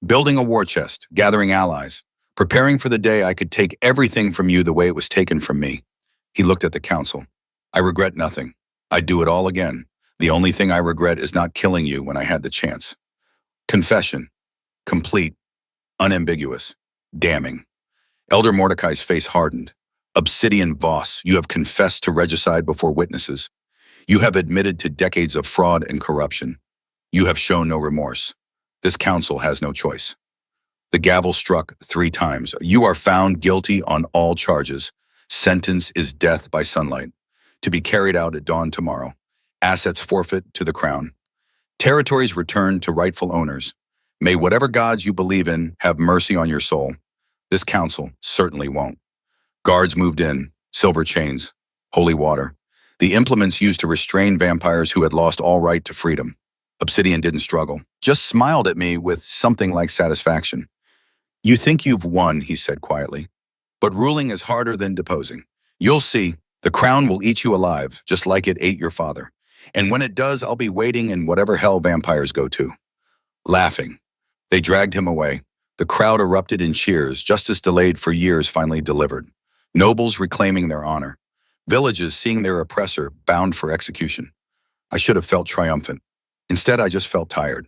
building a war chest, gathering allies, preparing for the day I could take everything from you the way it was taken from me. He looked at the council. I regret nothing. I'd do it all again. The only thing I regret is not killing you when I had the chance. Confession. Complete. Unambiguous. Damning. Elder Mordecai's face hardened. Obsidian Voss, you have confessed to regicide before witnesses. You have admitted to decades of fraud and corruption. You have shown no remorse. This council has no choice. The gavel struck 3 times. You are found guilty on all charges. Sentence is death by sunlight, to be carried out at dawn tomorrow. Assets forfeit to the crown. Territories returned to rightful owners. May whatever gods you believe in have mercy on your soul. This council certainly won't. Guards moved in, silver chains, holy water, the implements used to restrain vampires who had lost all right to freedom. Obsidian didn't struggle, just smiled at me with something like satisfaction. You think you've won, he said quietly, but ruling is harder than deposing. You'll see, the crown will eat you alive, just like it ate your father. And when it does, I'll be waiting in whatever hell vampires go to. Laughing. They dragged him away. The crowd erupted in cheers, justice delayed for years finally delivered. Nobles reclaiming their honor. Villages seeing their oppressor bound for execution. I should have felt triumphant. Instead, I just felt tired.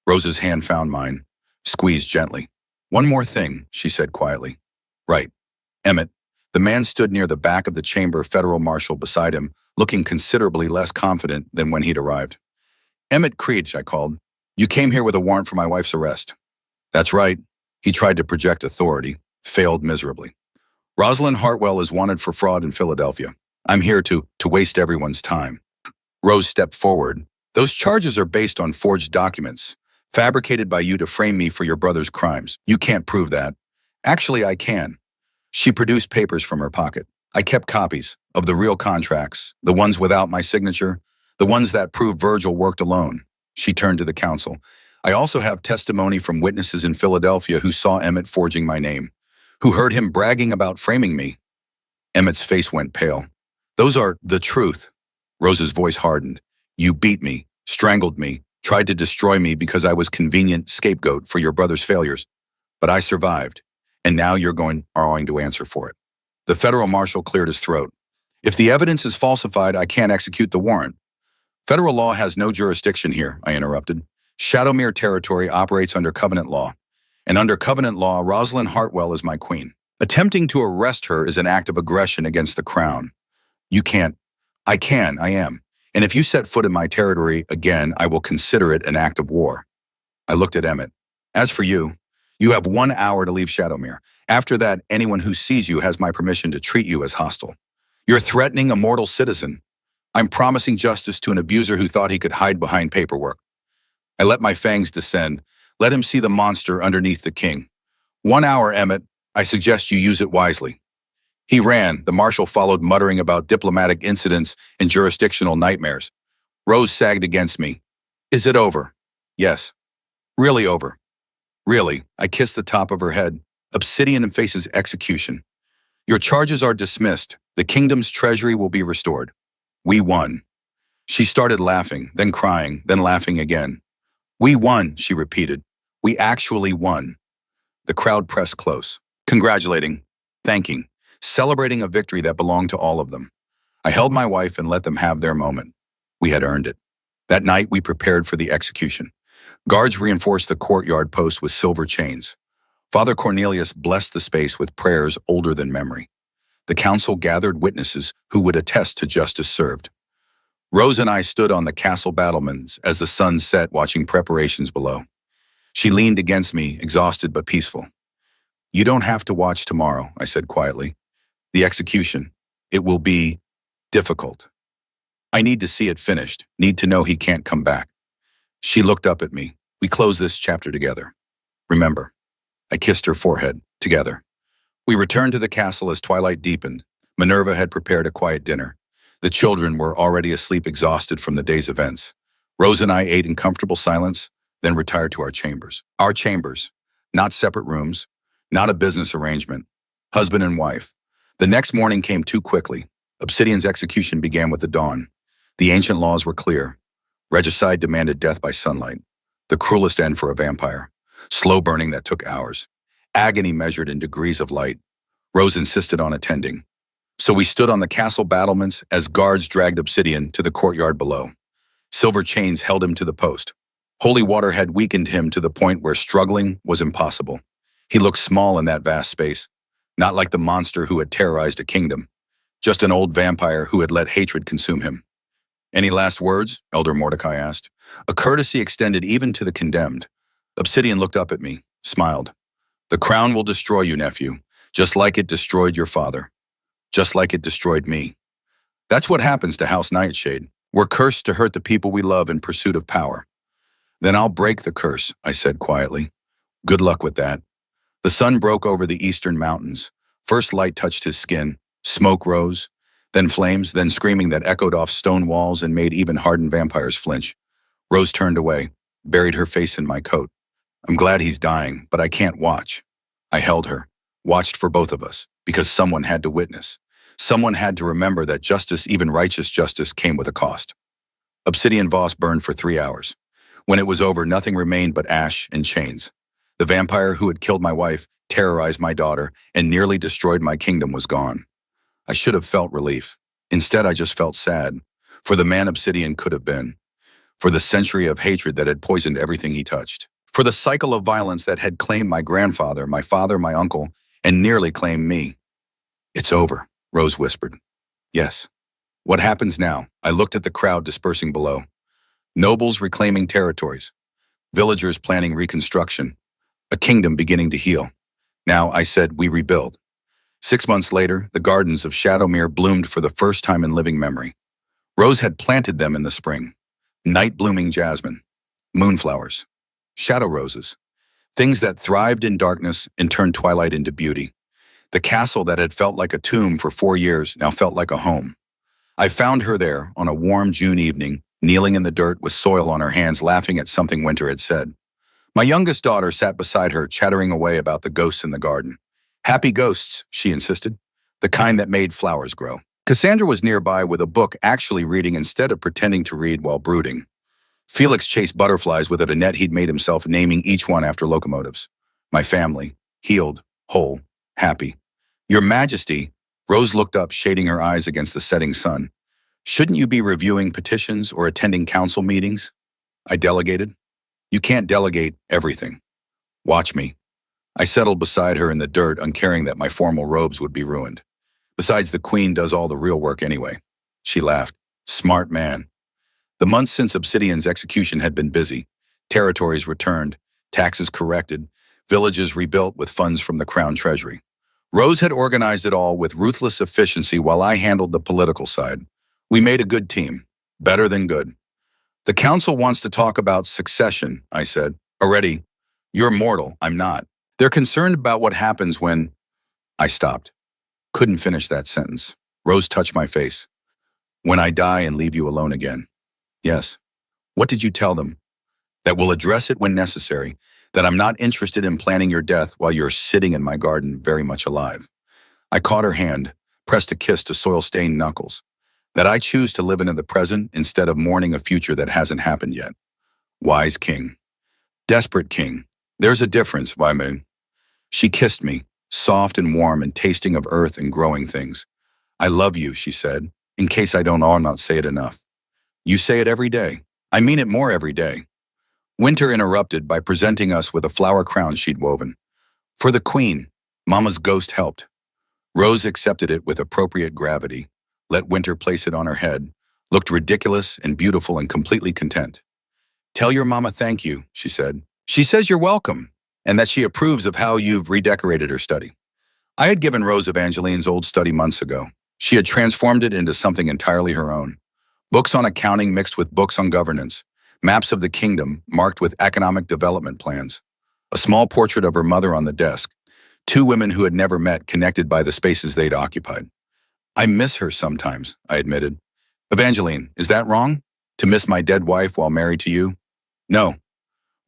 Rose's hand found mine, squeezed gently. One more thing, she said quietly. Right. Emmett. The man stood near the back of the chamber, federal marshal beside him, looking considerably less confident than when he'd arrived. Emmett Creech, I called. You came here with a warrant for my wife's arrest. That's right. He tried to project authority, failed miserably. Rosalind Hartwell is wanted for fraud in Philadelphia. I'm here to waste everyone's time. Rose stepped forward. Those charges are based on forged documents, fabricated by you to frame me for your brother's crimes. You can't prove that. Actually, I can. She produced papers from her pocket. I kept copies of the real contracts, the ones without my signature, the ones that prove Virgil worked alone. She turned to the council. I also have testimony from witnesses in Philadelphia who saw Emmett forging my name, who heard him bragging about framing me. Emmett's face went pale. Those are the truth. Rose's voice hardened. You beat me, strangled me, tried to destroy me because I was convenient scapegoat for your brother's failures. But I survived, and now you're going to answer for it. The federal marshal cleared his throat. If the evidence is falsified, I can't execute the warrant. Federal law has no jurisdiction here, I interrupted. Shadowmere territory operates under covenant law. And under covenant law, Rosalind Hartwell is my queen. Attempting to arrest her is an act of aggression against the crown. You can't. I can, I am. And if you set foot in my territory again, I will consider it an act of war. I looked at Emmett. As for you, you have 1 hour to leave Shadowmere. After that, anyone who sees you has my permission to treat you as hostile. You're threatening a mortal citizen. I'm promising justice to an abuser who thought he could hide behind paperwork. I let my fangs descend. Let him see the monster underneath the king. 1 hour, Emmett. I suggest you use it wisely. He ran. The marshal followed, muttering about diplomatic incidents and jurisdictional nightmares. Rose sagged against me. Is it over? Yes. Really over. Really. I kissed the top of her head. Obsidian faces execution. Your charges are dismissed. The kingdom's treasury will be restored. We won. She started laughing, then crying, then laughing again. We won, she repeated. We actually won. The crowd pressed close, congratulating, thanking, celebrating a victory that belonged to all of them. I held my wife and let them have their moment. We had earned it. That night, we prepared for the execution. Guards reinforced the courtyard post with silver chains. Father Cornelius blessed the space with prayers older than memory. The council gathered witnesses who would attest to justice served. Rose and I stood on the castle battlements as the sun set, watching preparations below. She leaned against me, exhausted but peaceful. You don't have to watch tomorrow, I said quietly. The execution, it will be difficult. I need to see it finished, need to know he can't come back. She looked up at me. We close this chapter together. Remember. I kissed her forehead, together. We returned to the castle as twilight deepened. Minerva had prepared a quiet dinner. The children were already asleep, exhausted from the day's events. Rose and I ate in comfortable silence, then retired to our chambers. Our chambers, not separate rooms, not a business arrangement. Husband and wife. The next morning came too quickly. Obsidian's execution began with the dawn. The ancient laws were clear. Regicide demanded death by sunlight. The cruelest end for a vampire. Slow burning that took hours. Agony measured in degrees of light. Rose insisted on attending. So we stood on the castle battlements as guards dragged Obsidian to the courtyard below. Silver chains held him to the post. Holy water had weakened him to the point where struggling was impossible. He looked small in that vast space, not like the monster who had terrorized a kingdom, just an old vampire who had let hatred consume him. Any last words? Elder Mordecai asked. A courtesy extended even to the condemned. Obsidian looked up at me, smiled. The crown will destroy you, nephew, just like it destroyed your father. Just like it destroyed me. That's what happens to House Nightshade. We're cursed to hurt the people we love in pursuit of power. Then I'll break the curse, I said quietly. Good luck with that. The sun broke over the eastern mountains. First light touched his skin. Smoke rose, then flames, then screaming that echoed off stone walls and made even hardened vampires flinch. Rose turned away, buried her face in my coat. I'm glad he's dying, but I can't watch. I held her, watched for both of us, because someone had to witness. Someone had to remember that justice, even righteous justice, came with a cost. Obsidian Voss burned for 3 hours. When it was over, nothing remained but ash and chains. The vampire who had killed my wife, terrorized my daughter, and nearly destroyed my kingdom was gone. I should have felt relief. Instead, I just felt sad, for the man Obsidian could have been, for the century of hatred that had poisoned everything he touched, for the cycle of violence that had claimed my grandfather, my father, my uncle, and nearly claimed me. It's over, Rose whispered. Yes. What happens now? I looked at the crowd dispersing below. Nobles reclaiming territories, villagers planning reconstruction, a kingdom beginning to heal. Now, I said, we rebuild. 6 months later, the gardens of Shadowmere bloomed for the first time in living memory. Rose had planted them in the spring. Night-blooming jasmine, moonflowers, shadow roses, things that thrived in darkness and turned twilight into beauty. The castle that had felt like a tomb for 4 years now felt like a home. I found her there on a warm June evening, kneeling in the dirt with soil on her hands, laughing at something Winter had said. My youngest daughter sat beside her, chattering away about the ghosts in the garden. Happy ghosts, she insisted, the kind that made flowers grow. Cassandra was nearby with a book, actually reading instead of pretending to read while brooding. Felix chased butterflies with a net he'd made himself, naming each one after locomotives. My family, healed, whole, happy. Your Majesty, Rose looked up, shading her eyes against the setting sun. Shouldn't you be reviewing petitions or attending council meetings? I delegated. You can't delegate everything. Watch me. I settled beside her in the dirt, uncaring that my formal robes would be ruined. Besides, the Queen does all the real work anyway. She laughed. Smart man. The months since Obsidian's execution had been busy. Territories returned, taxes corrected, villages rebuilt with funds from the Crown Treasury. Rose had organized it all with ruthless efficiency while I handled the political side. We made a good team. Better than good. The council wants to talk about succession, I said. Already, you're mortal, I'm not. They're concerned about what happens when... I stopped. Couldn't finish that sentence. Rose touched my face. When I die and leave you alone again. Yes. What did you tell them? That we'll address it when necessary. That I'm not interested in planning your death while you're sitting in my garden very much alive. I caught her hand, pressed a kiss to soil-stained knuckles. That I choose to live into the present instead of mourning a future that hasn't happened yet. Wise king. Desperate king. There's a difference, Wyman. She kissed me, soft and warm and tasting of earth and growing things. I love you, she said, in case I don't or not say it enough. You say it every day. I mean it more every day. Winter interrupted by presenting us with a flower crown she'd woven. For the Queen, Mama's ghost helped. Rose accepted it with appropriate gravity, let Winter place it on her head, looked ridiculous and beautiful and completely content. Tell your mama thank you, she said. She says you're welcome, and that she approves of how you've redecorated her study. I had given Rose Evangeline's old study months ago. She had transformed it into something entirely her own. Books on accounting mixed with books on governance, maps of the kingdom marked with economic development plans, a small portrait of her mother on the desk, two women who had never met connected by the spaces they'd occupied. I miss her sometimes, I admitted. Evangeline, is that wrong? To miss my dead wife while married to you? No.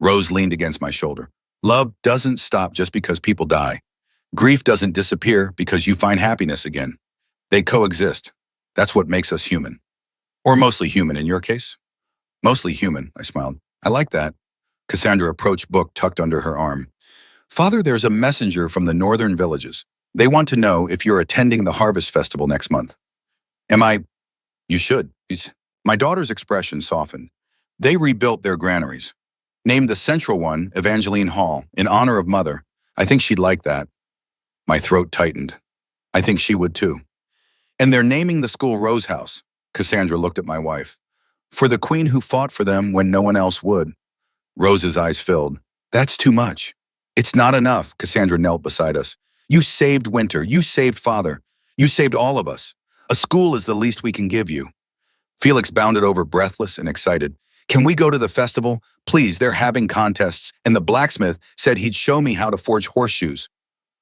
Rose leaned against my shoulder. Love doesn't stop just because people die. Grief doesn't disappear because you find happiness again. They coexist. That's what makes us human. Or mostly human in your case? Mostly human, I smiled. I like that. Cassandra approached, book tucked under her arm. Father, there's a messenger from the northern villages. They want to know if you're attending the Harvest Festival next month. Am I? You should. My daughter's expression softened. They rebuilt their granaries. Named the central one Evangeline Hall, in honor of Mother. I think she'd like that. My throat tightened. I think she would too. And they're naming the school Rose House. Cassandra looked at my wife. For the Queen who fought for them when no one else would. Rose's eyes filled. That's too much. It's not enough, Cassandra knelt beside us. You saved Winter. You saved Father. You saved all of us. A school is the least we can give you. Felix bounded over, breathless and excited. Can we go to the festival? Please, they're having contests, and the blacksmith said he'd show me how to forge horseshoes.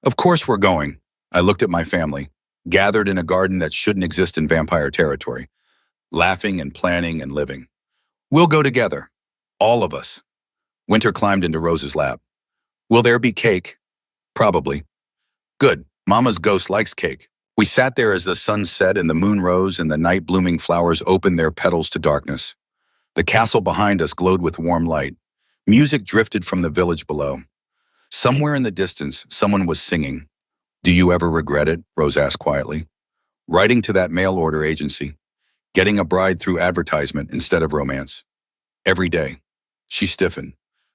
Of course we're going. I looked at my family, gathered in a garden that shouldn't exist in vampire territory, laughing and planning and living. We'll go together. All of us. Winter climbed into Rose's lap. Will there be cake? Probably. Good. Mama's ghost likes cake. We sat there as the sun set and the moon rose and the night-blooming flowers opened their petals to darkness. The castle behind us glowed with warm light. Music drifted from the village below. Somewhere in the distance, someone was singing. Do you ever regret it? Rose asked quietly. Writing to that mail-order agency. Getting a bride through advertisement instead of romance. Every day. She stiffened.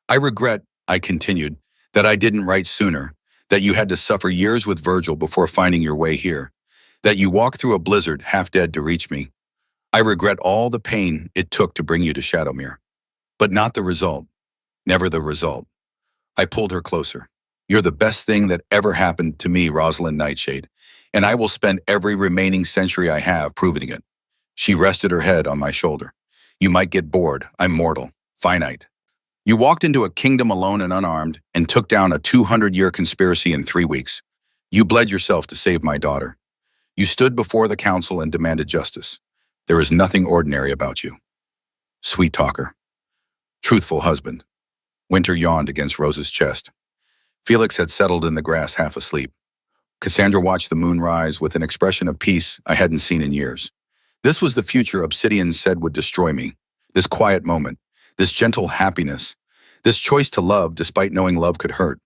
I regret, I continued, that I didn't write sooner, that you had to suffer years with Virgil before finding your way here, that you walked through a blizzard half dead to reach me. I regret all the pain it took to bring you to Shadowmere. But not the result. Never the result. I pulled her closer. You're the best thing that ever happened to me, Rosalind Nightshade, and I will spend every remaining century I have proving it. She rested her head on my shoulder. You might get bored. I'm mortal. Finite. You walked into a kingdom alone and unarmed and took down a 200-year conspiracy in 3 weeks. You bled yourself to save my daughter. You stood before the council and demanded justice. There is nothing ordinary about you. Sweet talker. Truthful husband. Winter yawned against Rose's chest. Felix had settled in the grass half asleep. Cassandra watched the moon rise with an expression of peace I hadn't seen in years. This was the future Obsidian said would destroy me. This quiet moment, this gentle happiness, this choice to love despite knowing love could hurt.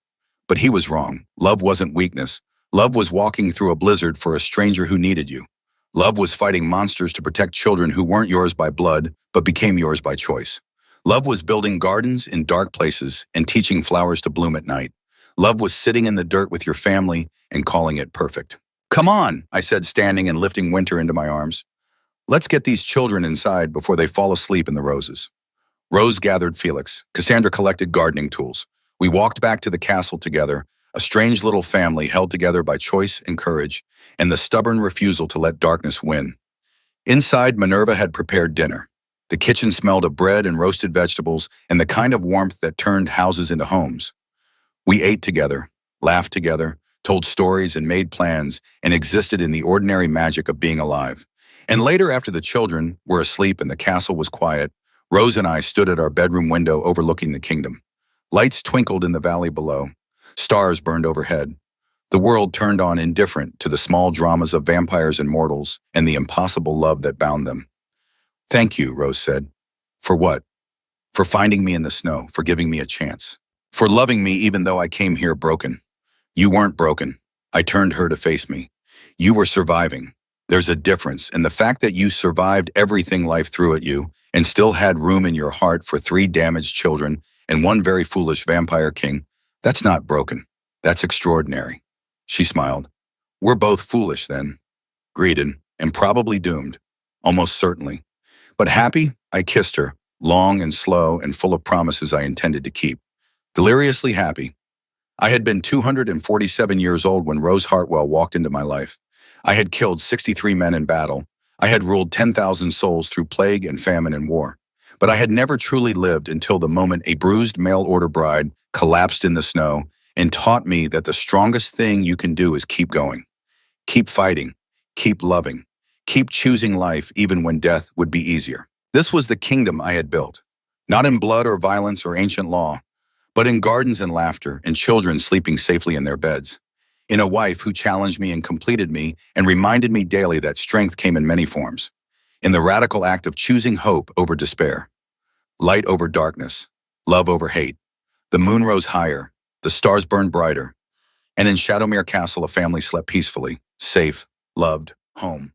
But he was wrong. Love wasn't weakness. Love was walking through a blizzard for a stranger who needed you. Love was fighting monsters to protect children who weren't yours by blood, but became yours by choice. Love was building gardens in dark places and teaching flowers to bloom at night. Love was sitting in the dirt with your family and calling it perfect. Come on, I said, standing and lifting Winter into my arms. Let's get these children inside before they fall asleep in the roses. Rose gathered Felix. Cassandra collected gardening tools. We walked back to the castle together, a strange little family held together by choice and courage, and the stubborn refusal to let darkness win. Inside, Minerva had prepared dinner. The kitchen smelled of bread and roasted vegetables and the kind of warmth that turned houses into homes. We ate together, laughed together, told stories and made plans, and existed in the ordinary magic of being alive. And later, after the children were asleep and the castle was quiet, Rose and I stood at our bedroom window overlooking the kingdom. Lights twinkled in the valley below. Stars burned overhead. The world turned on indifferent to the small dramas of vampires and mortals and the impossible love that bound them. Thank you, Rose said. For what? For finding me in the snow, for giving me a chance. For loving me even though I came here broken. You weren't broken. I turned her to face me. You were surviving. There's a difference, and the fact that you survived everything life threw at you and still had room in your heart for 3 damaged children and 1 very foolish vampire king, that's not broken. That's extraordinary. She smiled. We're both foolish then. Greeted, and probably doomed. Almost certainly. But happy, I kissed her, long and slow and full of promises I intended to keep. Deliriously happy. I had been 247 years old when Rose Hartwell walked into my life. I had killed 63 men in battle. I had ruled 10,000 souls through plague and famine and war. But I had never truly lived until the moment a bruised mail-order bride collapsed in the snow and taught me that the strongest thing you can do is keep going. Keep fighting. Keep loving. Keep choosing life even when death would be easier. This was the kingdom I had built. Not in blood or violence or ancient law, but in gardens and laughter and children sleeping safely in their beds. In a wife who challenged me and completed me and reminded me daily that strength came in many forms. In the radical act of choosing hope over despair. Light over darkness. Love over hate. The moon rose higher. The stars burned brighter. And in Shadowmere Castle, a family slept peacefully, safe, loved, home.